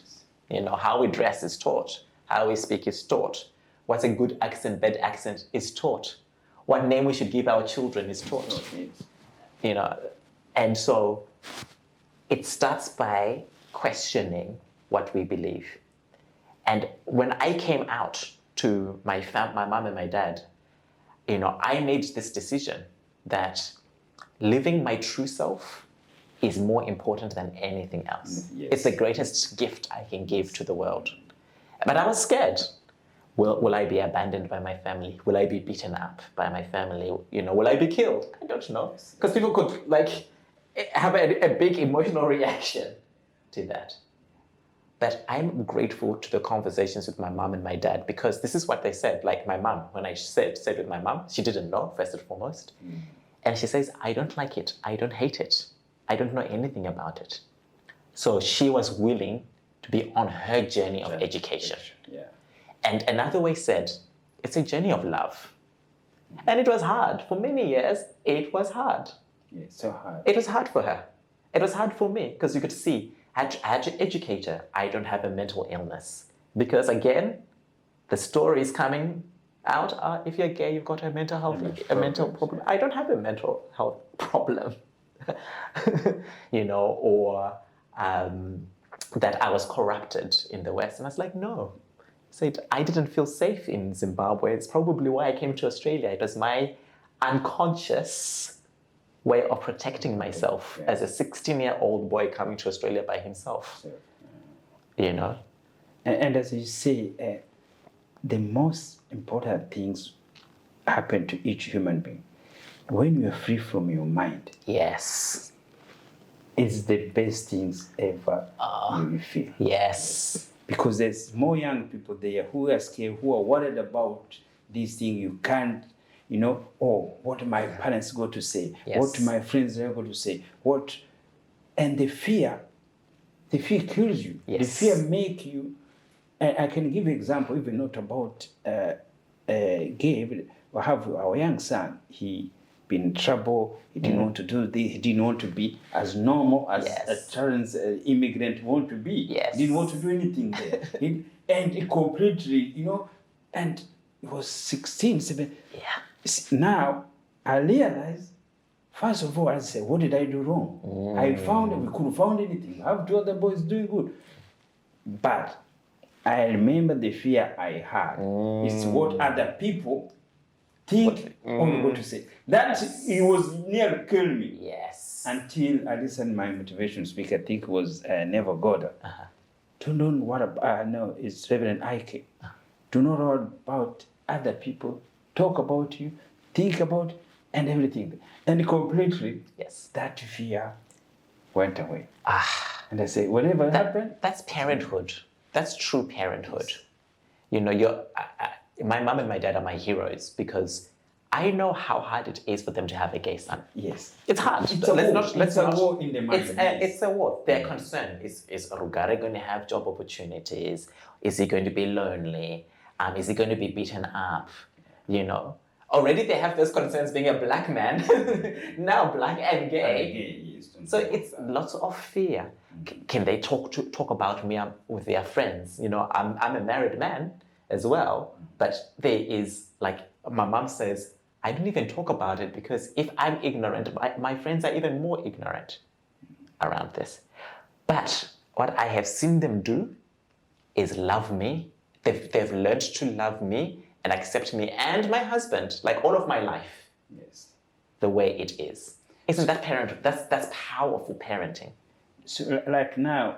How we dress is taught. How we speak is taught. What's a good accent, bad accent is taught. What name we should give our children is taught. And so it starts by questioning what we believe. And when I came out to my mom and my dad, I made this decision that living my true self is more important than anything else. Yes. It's the greatest gift I can give to the world. But I was scared. Will I be abandoned by my family? Will I be beaten up by my family? Will I be killed? I don't know. Because people could have a big emotional reaction to that. But I'm grateful to the conversations with my mom and my dad, because this is what they said. Like my mom, when I said with my mom, she didn't know, first and foremost. And she says, I don't like it. I don't hate it. I don't know anything about it. So she was willing to be on her journey of education. Yeah. And another way said, it's a journey of love. And it was hard. For many years, it was hard. Yeah, so hard. It was hard for her. It was hard for me, because you could see, I had to educate her. I don't have a mental illness. Because again, the story is coming out, if you're gay, you've got a mental health, a mental problem. I don't have a mental health problem. Or that I was corrupted in the West. And I was like, no. Said I didn't feel safe in Zimbabwe. It's probably why I came to Australia. It was my unconscious way of protecting myself as a 16-year-old boy coming to Australia by himself. You know? And as you say, the most important things happen to each human being. When you're free from your mind, Yes. it's the best things ever you will feel. Yes. Because there's more young people there who are scared, who are worried about this thing. You can't, oh, what my parents go to say, what my friends are going to say, and the fear kills you. Yes. The fear make you, and I can give you an example, even not about gay, but we have our young son, he been in trouble, he didn't want to do this, he didn't want to be as normal as a child's immigrant want to be. Yes. He didn't want to do anything there. And he completely, and he was 16, 17. Yeah. Now, I realize, first of all, I said, what did I do wrong? I found we couldn't find anything. I have two other boys doing good. But I remember the fear I had. It's what other people think I'm going to say. That it was near kill me. Yes. Until I listened to my motivation speaker, I think it was Never God. To know what about, no, it's Reverend Ike. To know all about other people, talk about you, think about, and everything. And completely, that fear went away. And I say, whatever happened. That's parenthood. That's true parenthood. Yes. My mom and my dad are my heroes because I know how hard it is for them to have a gay son. Yes. It's hard. It's a war in the mind. It's a war. Their concern is Rugare going to have job opportunities? Is he going to be lonely? Is he going to be beaten up? Already they have those concerns being a black man. Now black and gay. So it's lots of fear. Can they talk about me with their friends? I'm a married man as well, but there is, like my mom says, I don't even talk about it because if I'm ignorant, my friends are even more ignorant around this. But what I have seen them do is love me. They've learned to love me and accept me and my husband, like all of my life. Yes. The way it is. Isn't that parenthood? That's powerful parenting. So like now,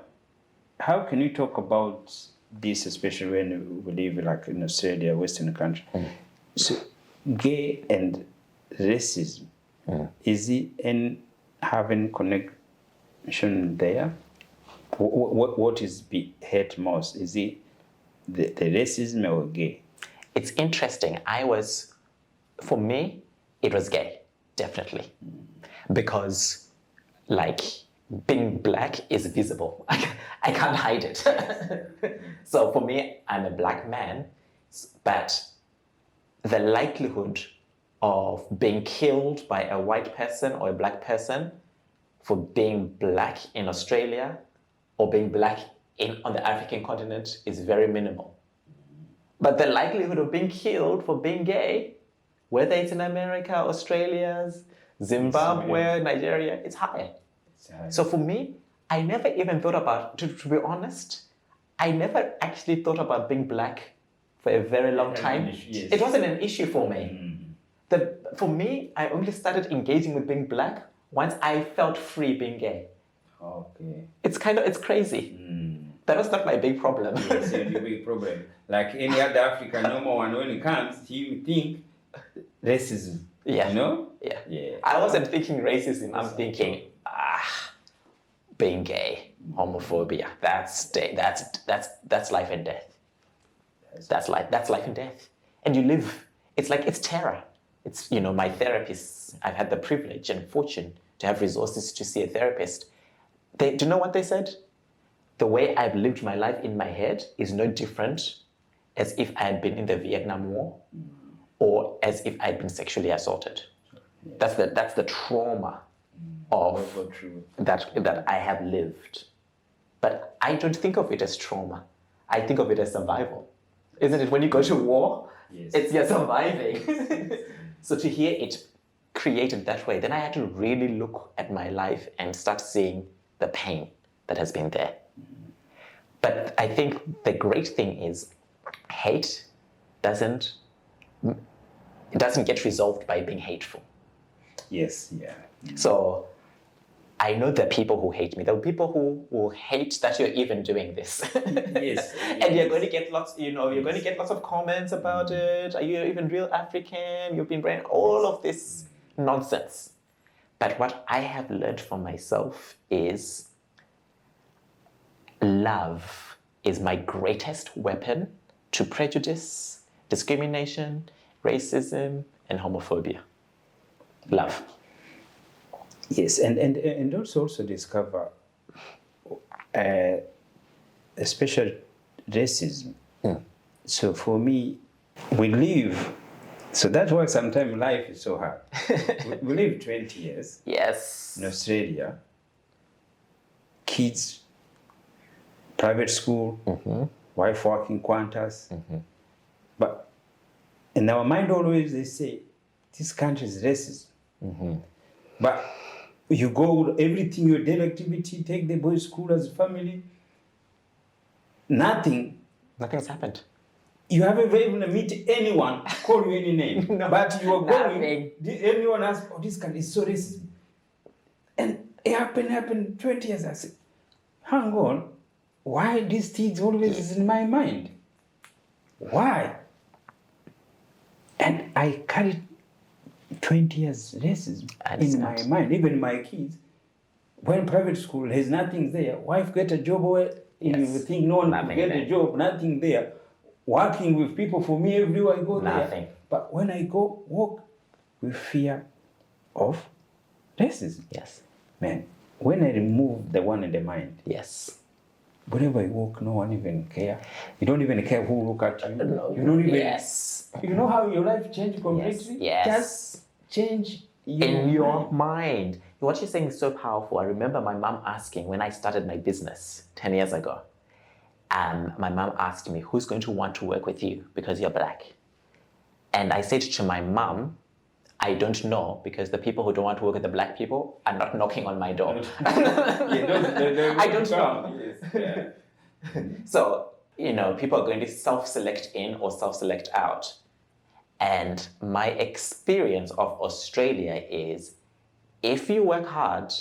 how can you talk about this, especially when we live like in Australia, Western country? So gay and racism, is it having connection there? What is hate most? Is it the racism or gay? It's interesting. For me, it was gay, definitely. Because, like, being black is visible. I can't hide it. So for me, I'm a black man, but the likelihood of being killed by a white person or a black person for being black in Australia or being black on the African continent is very minimal. But the likelihood of being killed for being gay, whether it's in America, Australia, Zimbabwe, Nigeria, it's high. So for me, I never even thought about, to be honest, I never actually thought about being black for a very long time. It wasn't an issue for me. For me, I only started engaging with being black once I felt free being gay. Okay. It's crazy. That was not my big problem. It's a big problem. Like any other African, normal one, when it comes, he would think racism. Yeah. Yeah. I wasn't thinking racism. I'm thinking, being gay, homophobia. That's life and death. That's life and death. And you live. It's terror. It's my therapists. I've had the privilege and fortune to have resources to see a therapist. Do you know what they said? The way I've lived my life in my head is no different as if I had been in the Vietnam War or as if I'd been sexually assaulted. That's the trauma of that I have lived. But I don't think of it as trauma. I think of it as survival. Isn't it? When you go to war, you're surviving. So to hear it created that way, then I had to really look at my life and start seeing the pain that has been there. But I think the great thing is hate doesn't get resolved by being hateful. Yes, yeah. So I know there are people who hate me. There are people who will hate that you're even doing this. Yes. And you're going to get lots, you're going to get lots of comments about it. Are you even real African? You've been bred all of this nonsense. But what I have learned for myself is love is my greatest weapon to prejudice, discrimination, racism, and homophobia. Love. Yes, and also discover especially racism. So for me, we live, so that's why sometimes life is so hard. we live 20 years Yes. in Australia, kids, private school, wife working Qantas. But in our mind always they say, this country is racist. But you go, everything, your daily activity, take the boys' school as a family, nothing's happened. You haven't even meet anyone, call you any name. No, but you are going, nothing. anyone asks, oh, this country is so racist. And it happened 20 years. I said, hang on, why these things always is in my mind? Why? And I carried 20 years racism in my mind. Even my kids, when private school, there's nothing there. Wife get a job where you think no one will get a job, nothing there. Working with people, for me, everywhere I go there. But when I go walk with fear of racism. Yes. Man, when I remove the one in the mind. Yes. Wherever you walk, no one even care. You don't even care who look at you. No. You don't even. Yes. You know how your life changed completely? Yes. Just change your mind. What you're saying is so powerful. I remember my mom asking when I started my business 10 years ago. My mom asked me, who's going to want to work with you because you're black? And I said to my mom, I don't know, because the people who don't want to work with the black people are not knocking on my door. I don't know. Yes. Yeah. So, people are going to self-select in or self-select out. And my experience of Australia is, if you work hard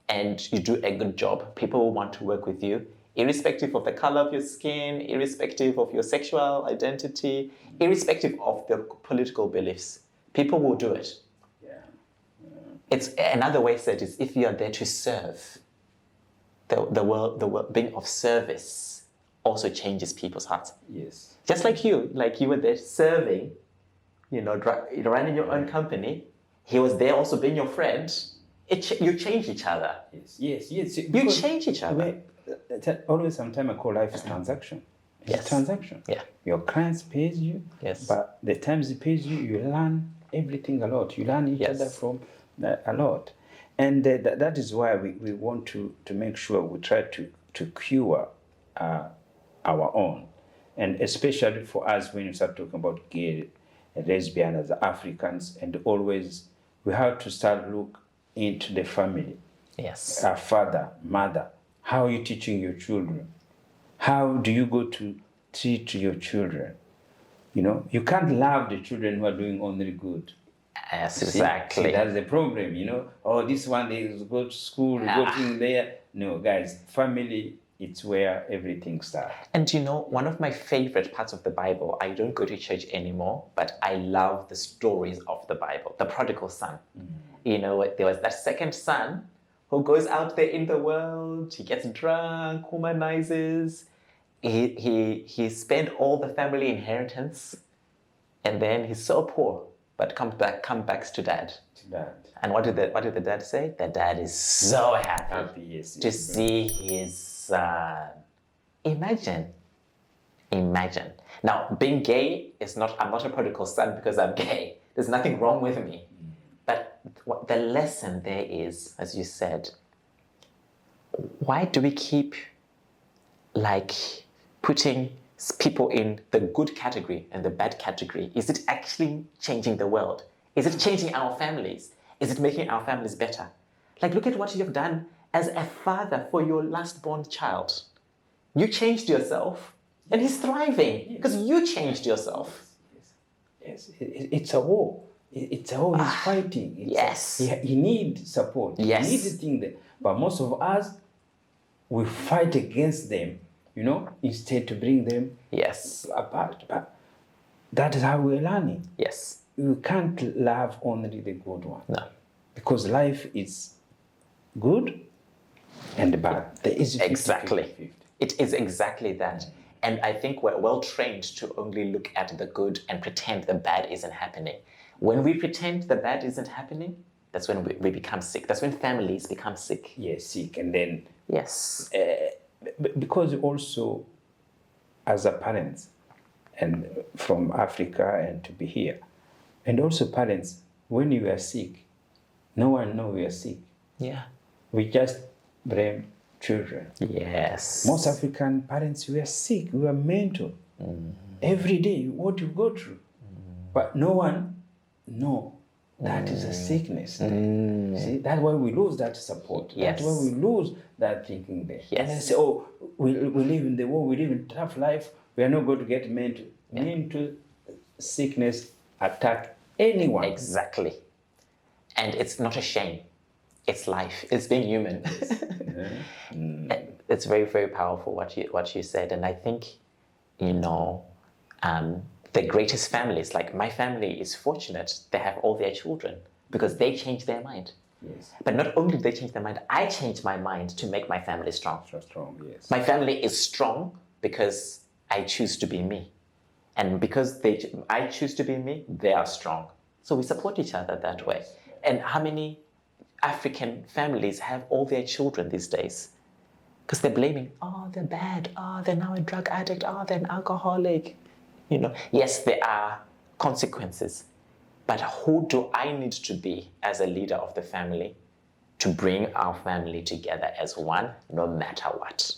and you do a good job, people will want to work with you, irrespective of the color of your skin, irrespective of your sexual identity, irrespective of their political beliefs. People will do it. Yeah. It's another way said is, if you are there to serve, the world being of service also changes people's hearts. Yes. Just like you were there serving, running your own company. He was there also being your friend. You change each other. Yes. You change each other. Always, sometimes I call life is transaction. It's a transaction. Yeah. Your clients pays you. Yes. But the times he pays you, you learn everything a lot. You learn each other from a lot. And that is why we want to make sure we try to cure our own. And especially for us, when you start talking about gay, lesbian, as Africans, and always we have to start look into the family. Yes. Our father, mother, how are you teaching your children? How do you go to treat your children? You can't love the children who are doing only good. Yes, exactly. See, that's the problem, Oh, this one, they go to school, go to there. No, guys, family, it's where everything starts. And one of my favorite parts of the Bible, I don't go to church anymore, but I love the stories of the Bible. The prodigal son. There was that second son who goes out there in the world, he gets drunk, womanizes, he spent all the family inheritance, and then he's so poor, but comes back to dad. And what did the dad say? The dad is so happy to see his son. Imagine. Now, being gay is not, I'm not a prodigal son because I'm gay. There's nothing wrong with me. But what the lesson there is, as you said, why do we keep putting people in the good category and the bad category? Is it actually changing the world? Is it changing our families? Is it making our families better? Look at what you've done as a father for your last born child. You changed yourself and he's thriving because you changed yourself. Yes, it's a war. It's always fighting. yes. He needs support. Yes. He needs the thing there. But most of us, we fight against them, instead to bring them Yes. apart. But that is how we're learning. Yes. You can't love only the good one. No. Because life is good and bad. There is 50, Exactly. 50. It is exactly that. And I think we're well trained to only look at the good and pretend the bad isn't happening. When we pretend the bad isn't happening, that's when we become sick. That's when families become sick. Yes, sick. And then, Yes. because also as a parent, and from Africa and to be here, and also parents, when you are sick, no one knows we are sick. Yeah. We just blame children. Yes. Most African parents, we are sick, we are mental. Every day, what you go through. But no one knows that is a sickness. See, that's why we lose that support. Yes. That's why we lose that thinking there. Yes. And then say, oh, we live in the world, we live in tough life, we are not going to get mental. Mental sickness attack anyone. Exactly. And it's not a shame. It's life. It's being human. It's very, very powerful what you said. And I think, the greatest families, like my family is fortunate they have all their children because they change their mind. Yes. But not only do they change their mind, I change my mind to make my family strong. So strong, yes. My family is strong because I choose to be me. And because I choose to be me, they are strong. So we support each other that way. And how many African families have all their children these days? Because they're blaming, oh, they're bad, oh, they're now a drug addict, oh, they're an alcoholic. Yes, there are consequences. But who do I need to be as a leader of the family to bring our family together as one, no matter what?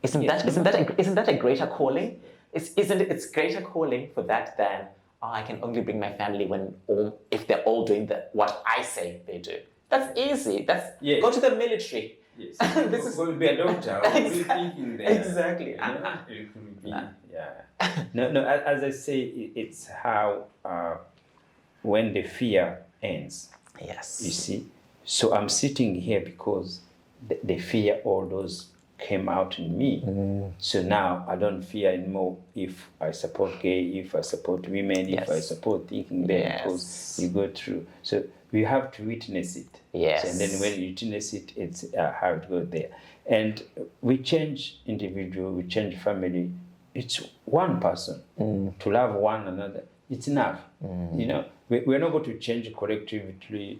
Isn't that a greater calling? Isn't it? It's greater calling for that than I can only bring my family if they're all doing what I say they do. That's easy. Go to the military. Yes. This is going to be a doctor. What are you thinking there? Exactly. It could be, yeah. No, as I say, it's how when the fear ends. Yes. You see? So I'm sitting here because the fear, all those came out in me. So now I don't fear anymore if I support gay, if I support women, if I support thinking there, because you go through. So we have to witness it. Yes. So, and then when you witness it, it's how it goes there. And we change individual, we change family. It's one person to love one another. It's enough. We're not going to change collectively,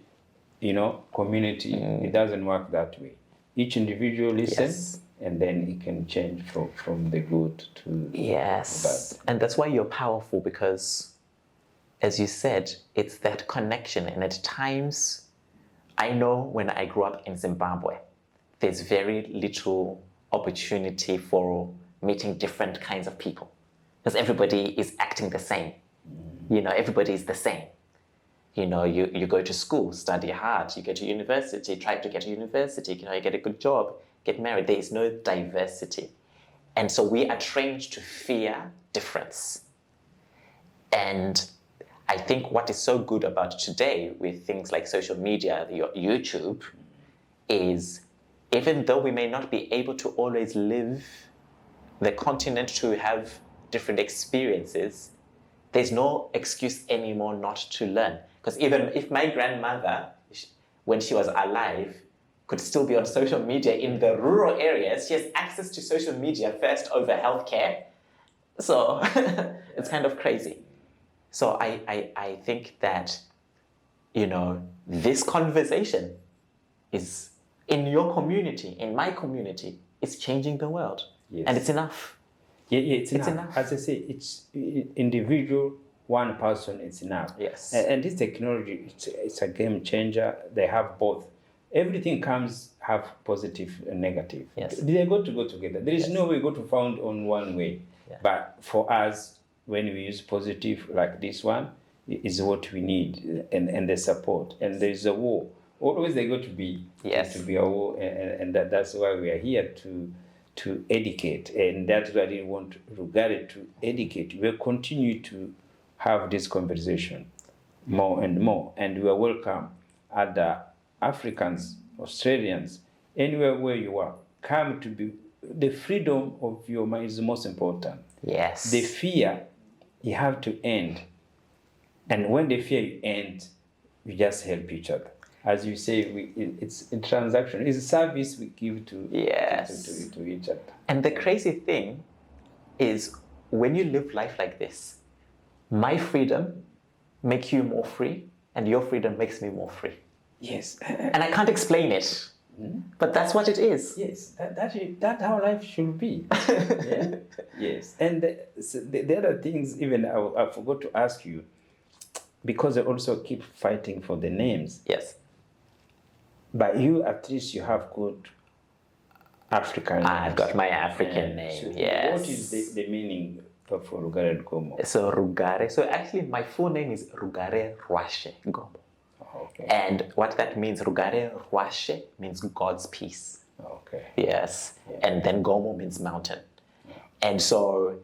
community. It doesn't work that way. Each individual listens, and then it can change from the good to the bad. And that's why you're powerful, because as you said, it's that connection. And at times, I know when I grew up in Zimbabwe, there's very little opportunity for meeting different kinds of people because everybody is acting the same. Everybody is the same. You go to school, study hard, you get to university, try to get to university, you get a good job, get married. There is no diversity. And so we are trained to fear difference. And I think what is so good about today with things like social media, your YouTube, is even though we may not be able to always live the continent to have different experiences, there's no excuse anymore not to learn. Because even if my grandmother, when she was alive, could still be on social media in the rural areas, she has access to social media first over healthcare. So it's kind of crazy. So I think that, this conversation is in your community, in my community, it's changing the world. Yes. And it's enough. Yeah, it's enough. As I say, it's individual, one person, it's enough. Yes. And this technology, it's a game changer. They have both. Everything have positive and negative. Yes. They go together. There is no way go to found on one way. Yeah. But for us, when we use positive like this one, is what we need, and the support. And there is a war. Always they go to be a war, and that's why we are here to educate, and that's why I didn't want Rugare to educate. We'll continue to have this conversation. more and more. And we welcome other Africans, Australians, anywhere where you are. Come to be, the freedom of your mind is the most important. Yes. The fear, you have to end. And when the fear ends, you just help each other. As you say, it's a transaction. It's a service we give to, Yes. to each other. And the crazy thing is when you live life like this, my freedom makes you more free and your freedom makes me more free. Yes. And I can't explain it, but that's what it is. Yes, that's how life should be. Yeah? Yes. And the other things, even I forgot to ask you, because I also keep fighting for the names. Yes. But you, at least you have good African names. I've got my African name, So yes. what is the meaning for Rugare Gomo? So Rugare, so actually my full name is Rugare Gomo. Okay. And what that means, Rugare means God's peace. Okay. Yes. And then Gomo means mountain. And so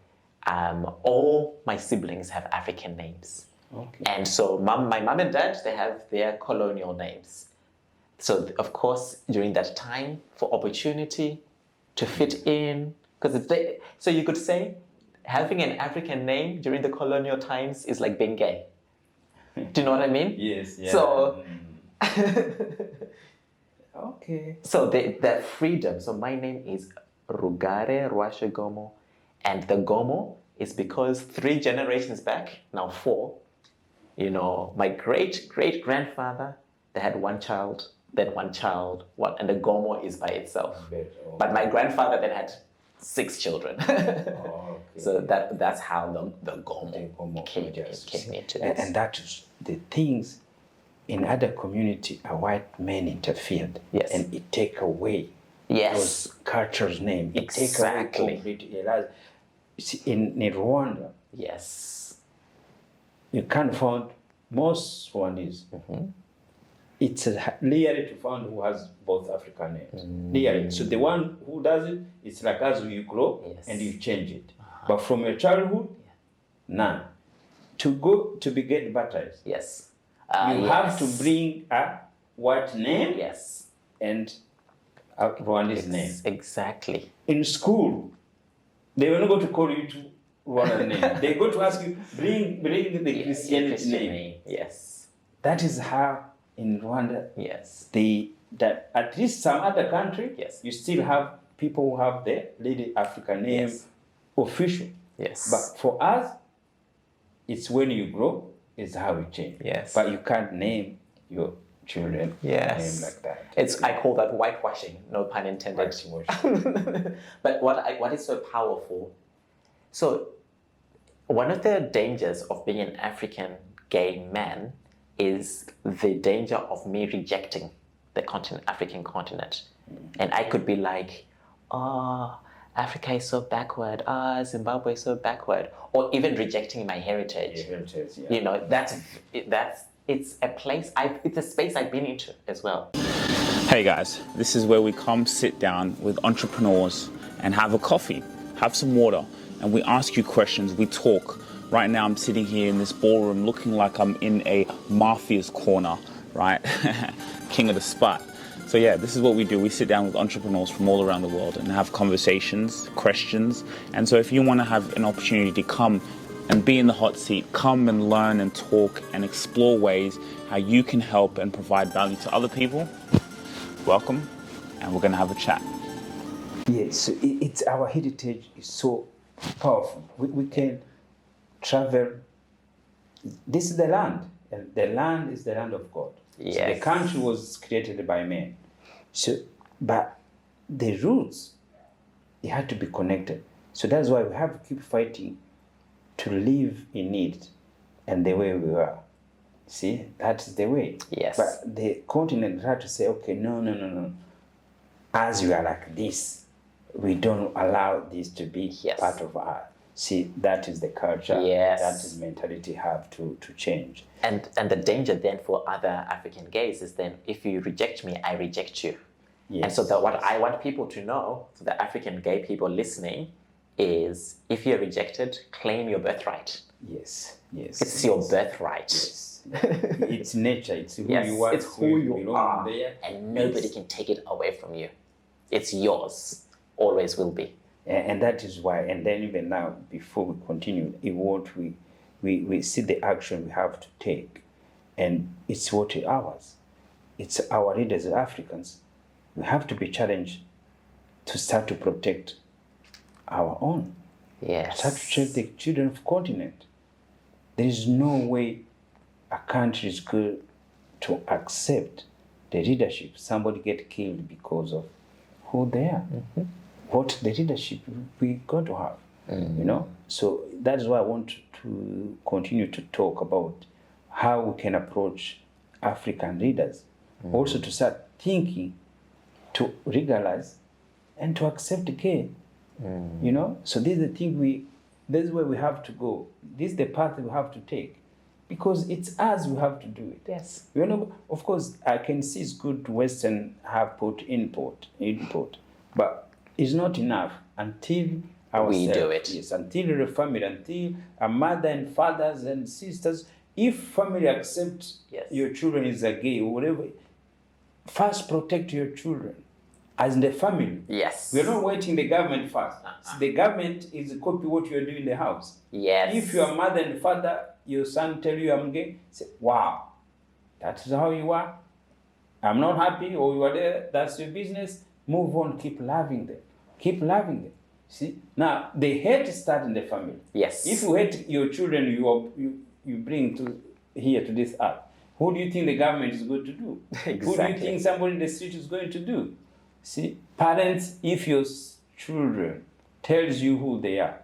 all my siblings have African names. Okay. And so my mom and dad, they have their colonial names. So of course, during that time, for opportunity to fit in, because so you could say having an African name during the colonial times is like being gay. Do you know what I mean? Yes. Yeah. So, okay. so the freedom. So my name is Rugare Gomo, and the Gomo is because 3 generations back, now 4, you know, my great grandfather, they had 1 child, then 1 child, and the Gomo is by itself. But my grandfather then had 6 children. Okay. So that's how the Gomo came into this. And that is the things in other community, a white man interfered. Yes. And it take away Yes. those cultures' name. It Exactly. take away completely. You see, in Rwanda, Yes. you can't find most Rwandese. It's rare to find who has both African names. Rare. So the one who does it, it's like as you grow and you change it. But from your childhood, none. To be get baptized, Yes. you have to bring a white name Yes. and a Rwanda's name. Exactly. In school, they will not go to call you to Rwanda's name. They go to ask you, bring the Christianity name. Yes. That is how in Rwanda, Yes. that at least some other country, Yes. you still have people who have the Lady African name official. Yes. But for us, it's when you grow, it's how you change. Yes. But you can't name your children Yes. name like that. I call that whitewashing, no pun intended. But what is so powerful? So one of the dangers of being an African gay man is the danger of me rejecting the African continent. And I could be like, oh, Africa is so backward. Zimbabwe is so backward. Or even rejecting my heritage. You know, it's a place, it's a space I've been into as well. Hey guys, this is where we come sit down with entrepreneurs and have a coffee, have some water, and we ask you questions, we talk. Right now I'm sitting here in this ballroom looking like I'm in a mafia's corner, right? King of the spot. So yeah, this is what we do. We sit down with entrepreneurs from all around the world and have conversations, questions. And so if you want to have an opportunity to come and be in the hot seat, come and learn and talk and explore ways how you can help and provide value to other people, welcome, and we're going to have a chat. Yes, so it's our heritage is so powerful. We can travel. This is the land, and the land is the land of God. Yes. So the country was created by men. So, but the roots, they had to be connected. So that's why we have to keep fighting to live in it and the way we are. See, that's the way. Yes. But the continent had to say, okay, no. As we are like this, we don't allow this to be part of our. See, that is the culture. Yes. That is mentality have to change. And the danger then for other African gays is then if you reject me, I reject you. Yes. And so what I want people to know, so the African gay people listening, is if you're rejected, claim your birthright. Yes. Yes. It's your birthright. Yes. It's nature. It's who Yes, you are. it's who you belong are, there. and nobody Yes. can take it away from you. It's yours, always will be. And that is why, and then even now, before we continue, in what we see the action we have to take, and it's what ours. It's our leaders, Africans. We have to be challenged to start to protect our own. Yes. Start to check the children of the continent. There is no way a country is good to accept the leadership. Somebody get killed because of who they are. What the leadership we got to have. You know? So that is why I want to continue to talk about how we can approach African leaders. Also to start thinking to legalize and to accept gay. You know? So this is the thing this is where we have to go. This is the path we have to take. Because it's us who have to do it. Yes. You know, of course, I can see it's good Western have put input, but it's not enough until We do it. Yes, until the family, until a mother and fathers and sisters, if family accepts Yes. your children is a gay or whatever, first protect your children as the family. Yes. We're not waiting the government first. The government is a copy what you are doing in the house. Yes. If your mother and father, your son tell you I'm gay, say, wow, that's how you are. I'm not happy, or you are there, that's your business. Move on, keep loving them. Keep loving them. See? Now, the hate starts in the family. Yes. If you hate your children you bring to here to this earth, who do you think the government is going to do? Who do you Exactly. think somebody in the street is going to do? See, parents, if your children tells you who they are,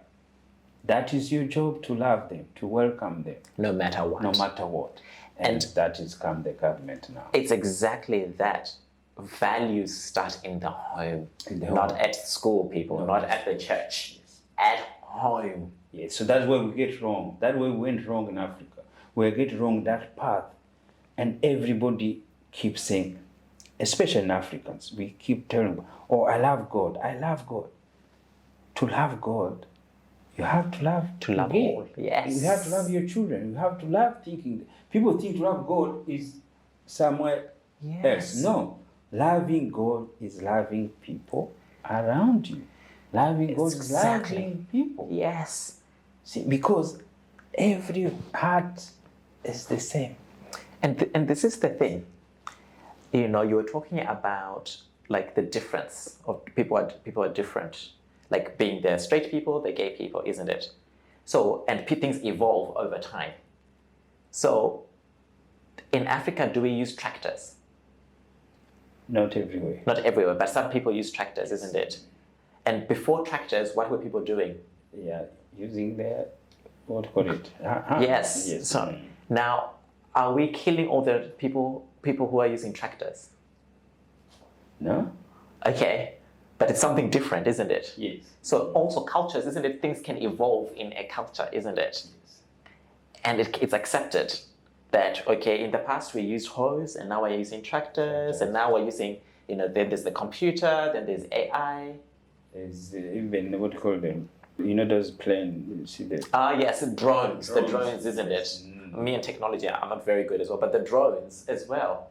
that is your job to love them, to welcome them, No matter what. no matter what. And that is come the government now. It's exactly that. Values start in the home, not home. at school, people, not at the church, at home. Yes, so that's where we get wrong. That's where we went wrong in Africa. We get wrong that path. And everybody keeps saying, especially in Africans, we keep telling, oh, I love God. I love God. To love God, you have to love gay. all, yes. You have to love your children. You have to love thinking. People think to love God is somewhere else. No. Loving God is loving people around you. Loving God is Exactly. loving people. Yes. See, because every heart is the same. And this is the thing. You know, you were talking about like the difference of people are different. Like being the straight people, the gay people, isn't it? So, and things evolve over time. So, in Africa, do we use tractors? Not everywhere. Not everywhere, but some people use tractors, isn't it? And before tractors, what were people doing? Yeah, using their, what do you call it? Yes. Yes. So now, are we killing all the people who are using tractors? No? Okay, but it's something different, isn't it? Yes. So also cultures, isn't it? Things can evolve in a culture, isn't it? And it's accepted that, okay, in the past we used hoes and now we're using tractors and now we're using, you know, then there's the computer, then there's AI. There's even, what do you call them? You know those planes, you see the... Yes, drones. The Drones. drones, isn't it? Me and technology, I'm not very good as well, but the drones as well.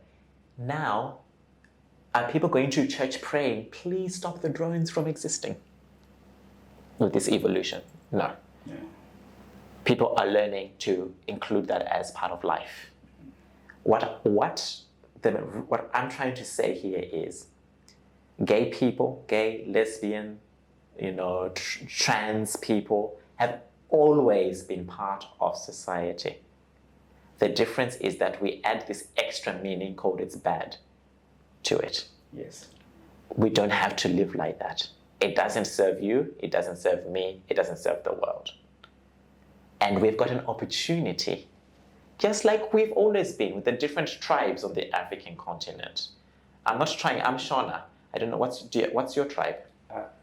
Now, are people going to church praying, please stop the drones from existing? With this evolution? No. Yeah. People are learning to include that as part of life. What I'm trying to say here is gay people, gay, lesbian, you know, trans people have always been part of society. The difference is that we add this extra meaning called it's bad to it. Yes. We don't have to live like that. It doesn't serve you, it doesn't serve me, it doesn't serve the world. And we've got an opportunity, just like we've always been with the different tribes of the African continent. I'm Shona. I don't know, what's your tribe?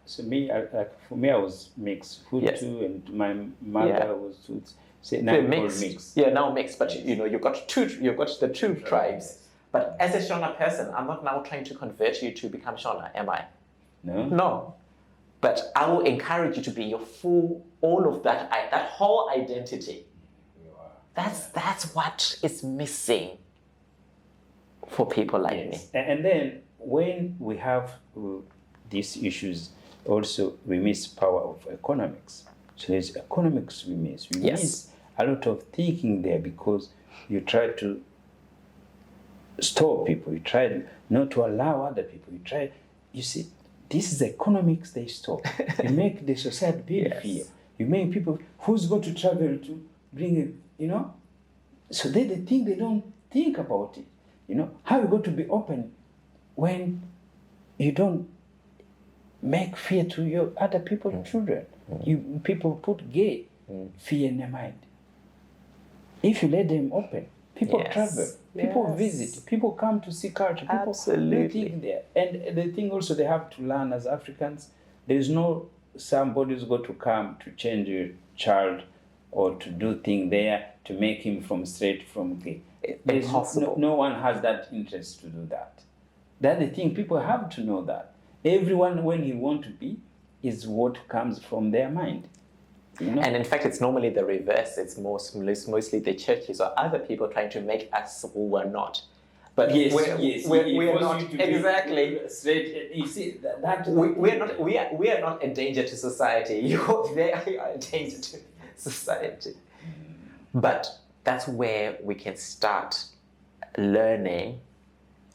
So me, for me, I was mixed. Hutu, Yes. and my mother Yeah. was Tutsi. Say now Mixed. mixed. Yeah, now mixed, but you know, you've got the two tribes. But as a Shona person, I'm not now trying to convert you to become Shona, am I? No? No. But I will encourage you to be your full, all of that whole identity. That's what is missing for people like me. And then when we have these issues, also we miss power of economics. So there's economics we miss. We Yes. miss a lot of thinking there because you try to stop people. You try not to allow other people. You see, this is economics they stop. You make the society build Yes. fear. You make people, who's going to travel to bring it, So they think they don't think about it. How are you going to be open when you don't make fear to your other people's children? People put gay fear in their mind. If you let them open, people Yes. travel, people Yes. visit, people come to see culture, people Absolutely. think there. And the thing also they have to learn as Africans, there's no somebody's got to come to change your child or to do thing there to make him from straight from gay. There's Impossible. no one has that interest to do that. That's the thing, people have to know that. Everyone, when he want to be, is what comes from their mind. And in fact, it's normally the reverse. It's mostly the churches or other people trying to make us who we're not. But Yes, we're not you to be exactly. straight. You see that We are not a danger to society. They are a danger to society. But that's where we can start learning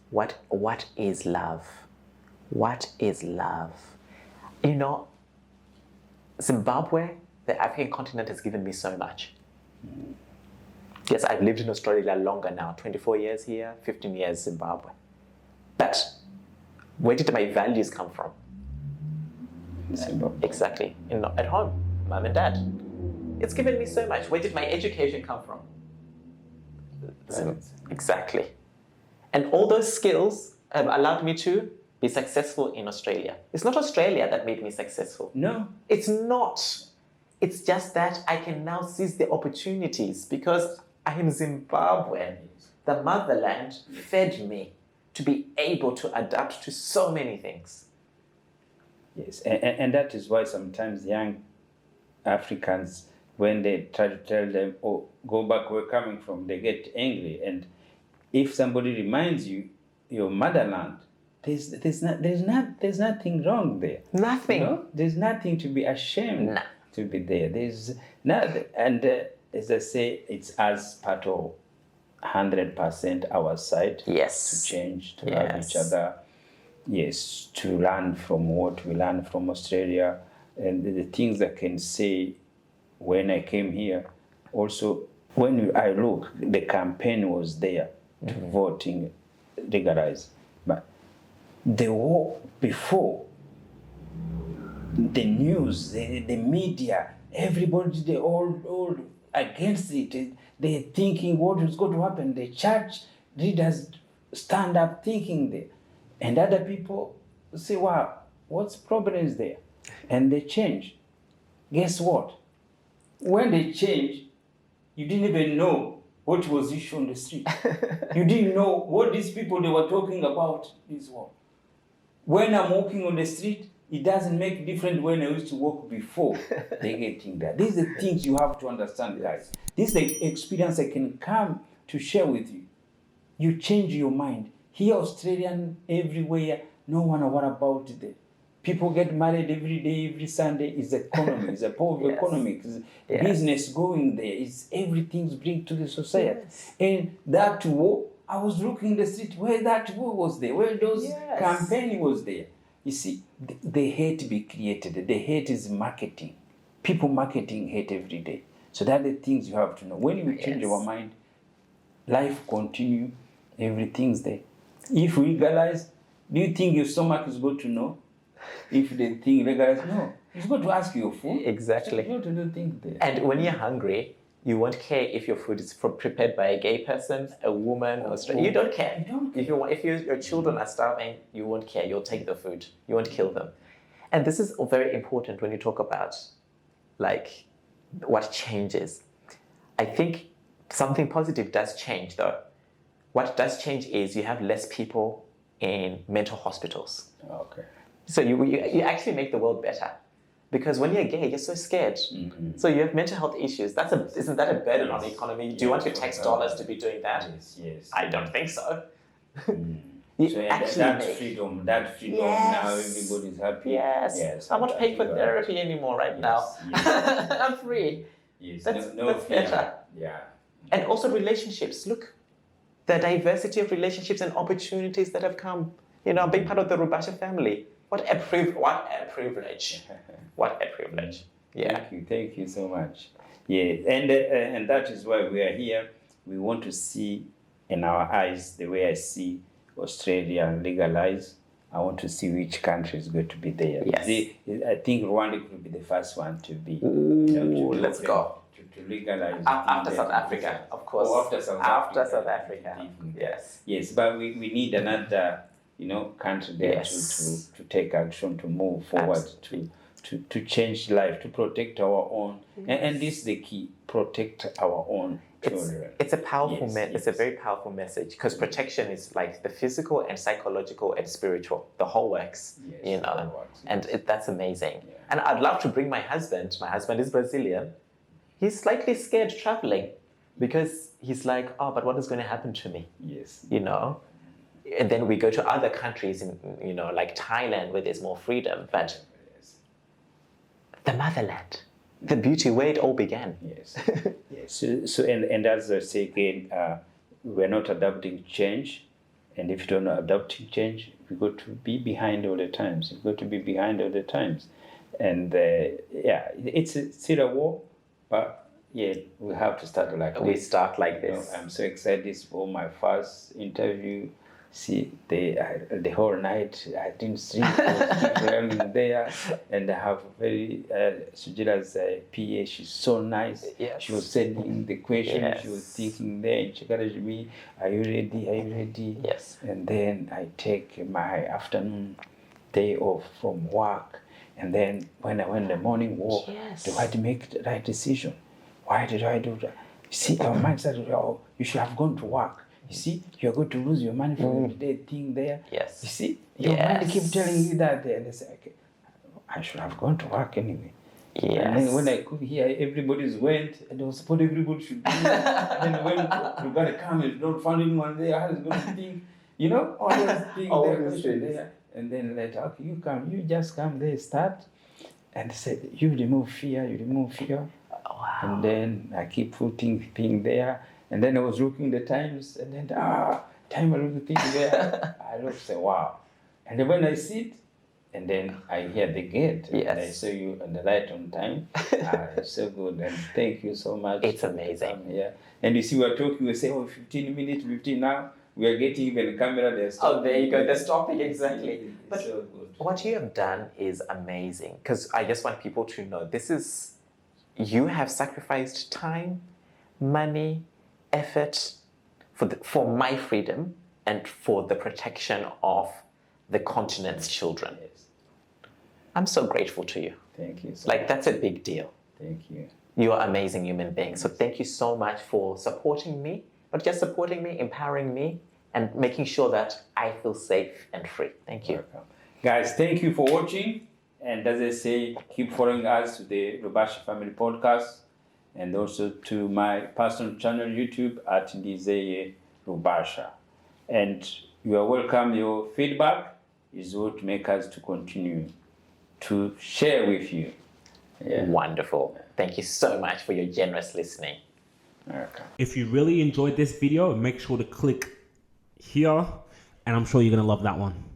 what is love. What is love? Zimbabwe, the African continent, has given me so much. Yes, I've lived in Australia longer now, 24 years here, 15 years Zimbabwe. But where did my values come from? Zimbabwe. Exactly. At home, mom and dad. It's given me so much. Where did my education come from? Exactly. And all those skills have allowed me to be successful in Australia. It's not Australia that made me successful. No. It's not. It's just that I can now seize the opportunities because I am Zimbabwean. The motherland fed me to be able to adapt to so many things. Yes, and that is why sometimes young Africans, when they try to tell them, "Oh, go back where you're coming from," they get angry. And if somebody reminds you your motherland, there's nothing wrong there. Nothing. There's nothing to be ashamed to be there. There's not, and as I say, it's as part of 100% our side. Yes. To change, to love each other. Yes, to learn from what we learned from Australia. And the things I can say when I came here, also, when I look, the campaign was there to voting legalize. But the war before, the news, the media, everybody, they all against it. They're thinking what is going to happen. The church leaders stand up thinking there. And other people say, wow, what's problem is there? And they change. Guess what? When they change, you didn't even know what was issue on the street. You didn't know what these people they were talking about is what. When I'm walking on the street, it doesn't make difference when I used to walk before they getting there. These are the things you have to understand, guys. This is the experience I can come to share with you. You change your mind. Here, Australian, everywhere, no one what about it. People get married every day, every Sunday. It's economy, it's a power of economy, it's business going there, it's everything's bring to the society. Yes. And that war, I was looking in the street where that war was there, where those campaign was there. You see, the hate be created. The hate is marketing. People marketing hate every day. So that are the things you have to know. When you change your mind, life continue, everything's there. If we legalize, do you think your stomach is going to know? If the thing legalize, no. It's going to ask you your food. Exactly. So you don't do things there. And when you're hungry, you won't care if your food is prepared by a gay person, a woman, or you don't care. You don't care. If your children are starving, you won't care. You'll take the food. You won't kill them. And this is very important when you talk about like what changes. I think something positive does change though. What does change is you have less people in mental hospitals. Okay. So you actually make the world better. Because when you're gay, you're so scared. So you have mental health issues. Isn't that a burden on the economy? Do you want your tax dollars to be doing that? Yes. I don't think so. So that freedom now everybody's happy. Yes. I'm not paying for therapy anymore right now. I'm free. Yes. That's fear. better. Yeah. And also relationships. Look, the diversity of relationships and opportunities that have come. Being part of the Rubasha family. What a privilege. What a privilege. Yeah. Thank you so much. Yeah, and that is why we are here. We want to see in our eyes the way I see Australia legalized. I want to see which country is going to be there. Yes. I think Rwanda could be the first one to be. Let's go. To legalize. After South Africa, of course. After South Africa. Yes. Yes, but we need another, country there to take action, to move forward, to change life, to protect our own. And this is the key: protect our own children. It's a powerful It's a very powerful message, because protection is like the physical and psychological and spiritual, the whole works. And that's amazing. Yeah. And I'd love to bring my husband. My husband is Brazilian. He's slightly scared traveling, because he's like, oh, but what is going to happen to me? Yes. And then we go to other countries in, like Thailand, where there's more freedom. But the motherland, the beauty, where it all began. Yes. So and as I say again, we're not adapting change, and if you don't know adapting change, we got to be behind all the times. You've got to be behind all the times, and it's still a war, but we have to start like We this. start like this. I'm so excited. This for my first interview. See, the whole night I didn't sleep. I was running there, and I have very Sujira's PA. She's so nice. Yes. She was sending the question. Yes. She was thinking there, and she encouraged me. Are you ready? Are you ready? Yes. And then I take my afternoon day off from work, and then when I went the morning walk, do I make the right decision? Why did I do that? You see, our mind started, you should have gone to work. You see, you're going to lose your money for the day thing there. Yes. You see, your mind keep telling you that there. And they say, okay, I should have gone to work anyway. Yes. And then when I could hear everybody's went, and I was what everybody should do. And then when you got to come and don't find anyone there, how is going to think? All those things there. And then later, okay, you just come there, start. And they said, you remove fear. Wow. And then I keep putting thing there. And then I was looking the times, and then time I look the thing there. I look, say, wow. And then when I sit, and then I hear the gate, and I saw you on the light on time. It's so good, and thank you so much. It's amazing. Yeah. And you see, we're talking, we say, 15 minutes, 15 now. We are getting even a camera there. Oh, there you go. They're stopping, exactly. But so good. What you have done is amazing, because I just want people to know you have sacrificed time, money, effort for my freedom and for the protection of the continent's children. Yes. I'm so grateful to you. Thank you. That's a big deal. Thank you. You are an amazing human being. So thank you so much for supporting me, not just supporting me, empowering me, and making sure that I feel safe and free. Thank you. Welcome. Guys, thank you for watching. And as I say, keep following us to the Rubasha Family Podcast, and also to my personal channel YouTube at Ndizeye Rubasha. And you are welcome. Your feedback is what makes us to continue to share with you. Yeah. Wonderful. Thank you so much for your generous listening. Okay. If you really enjoyed this video, make sure to click here, and I'm sure you're going to love that one.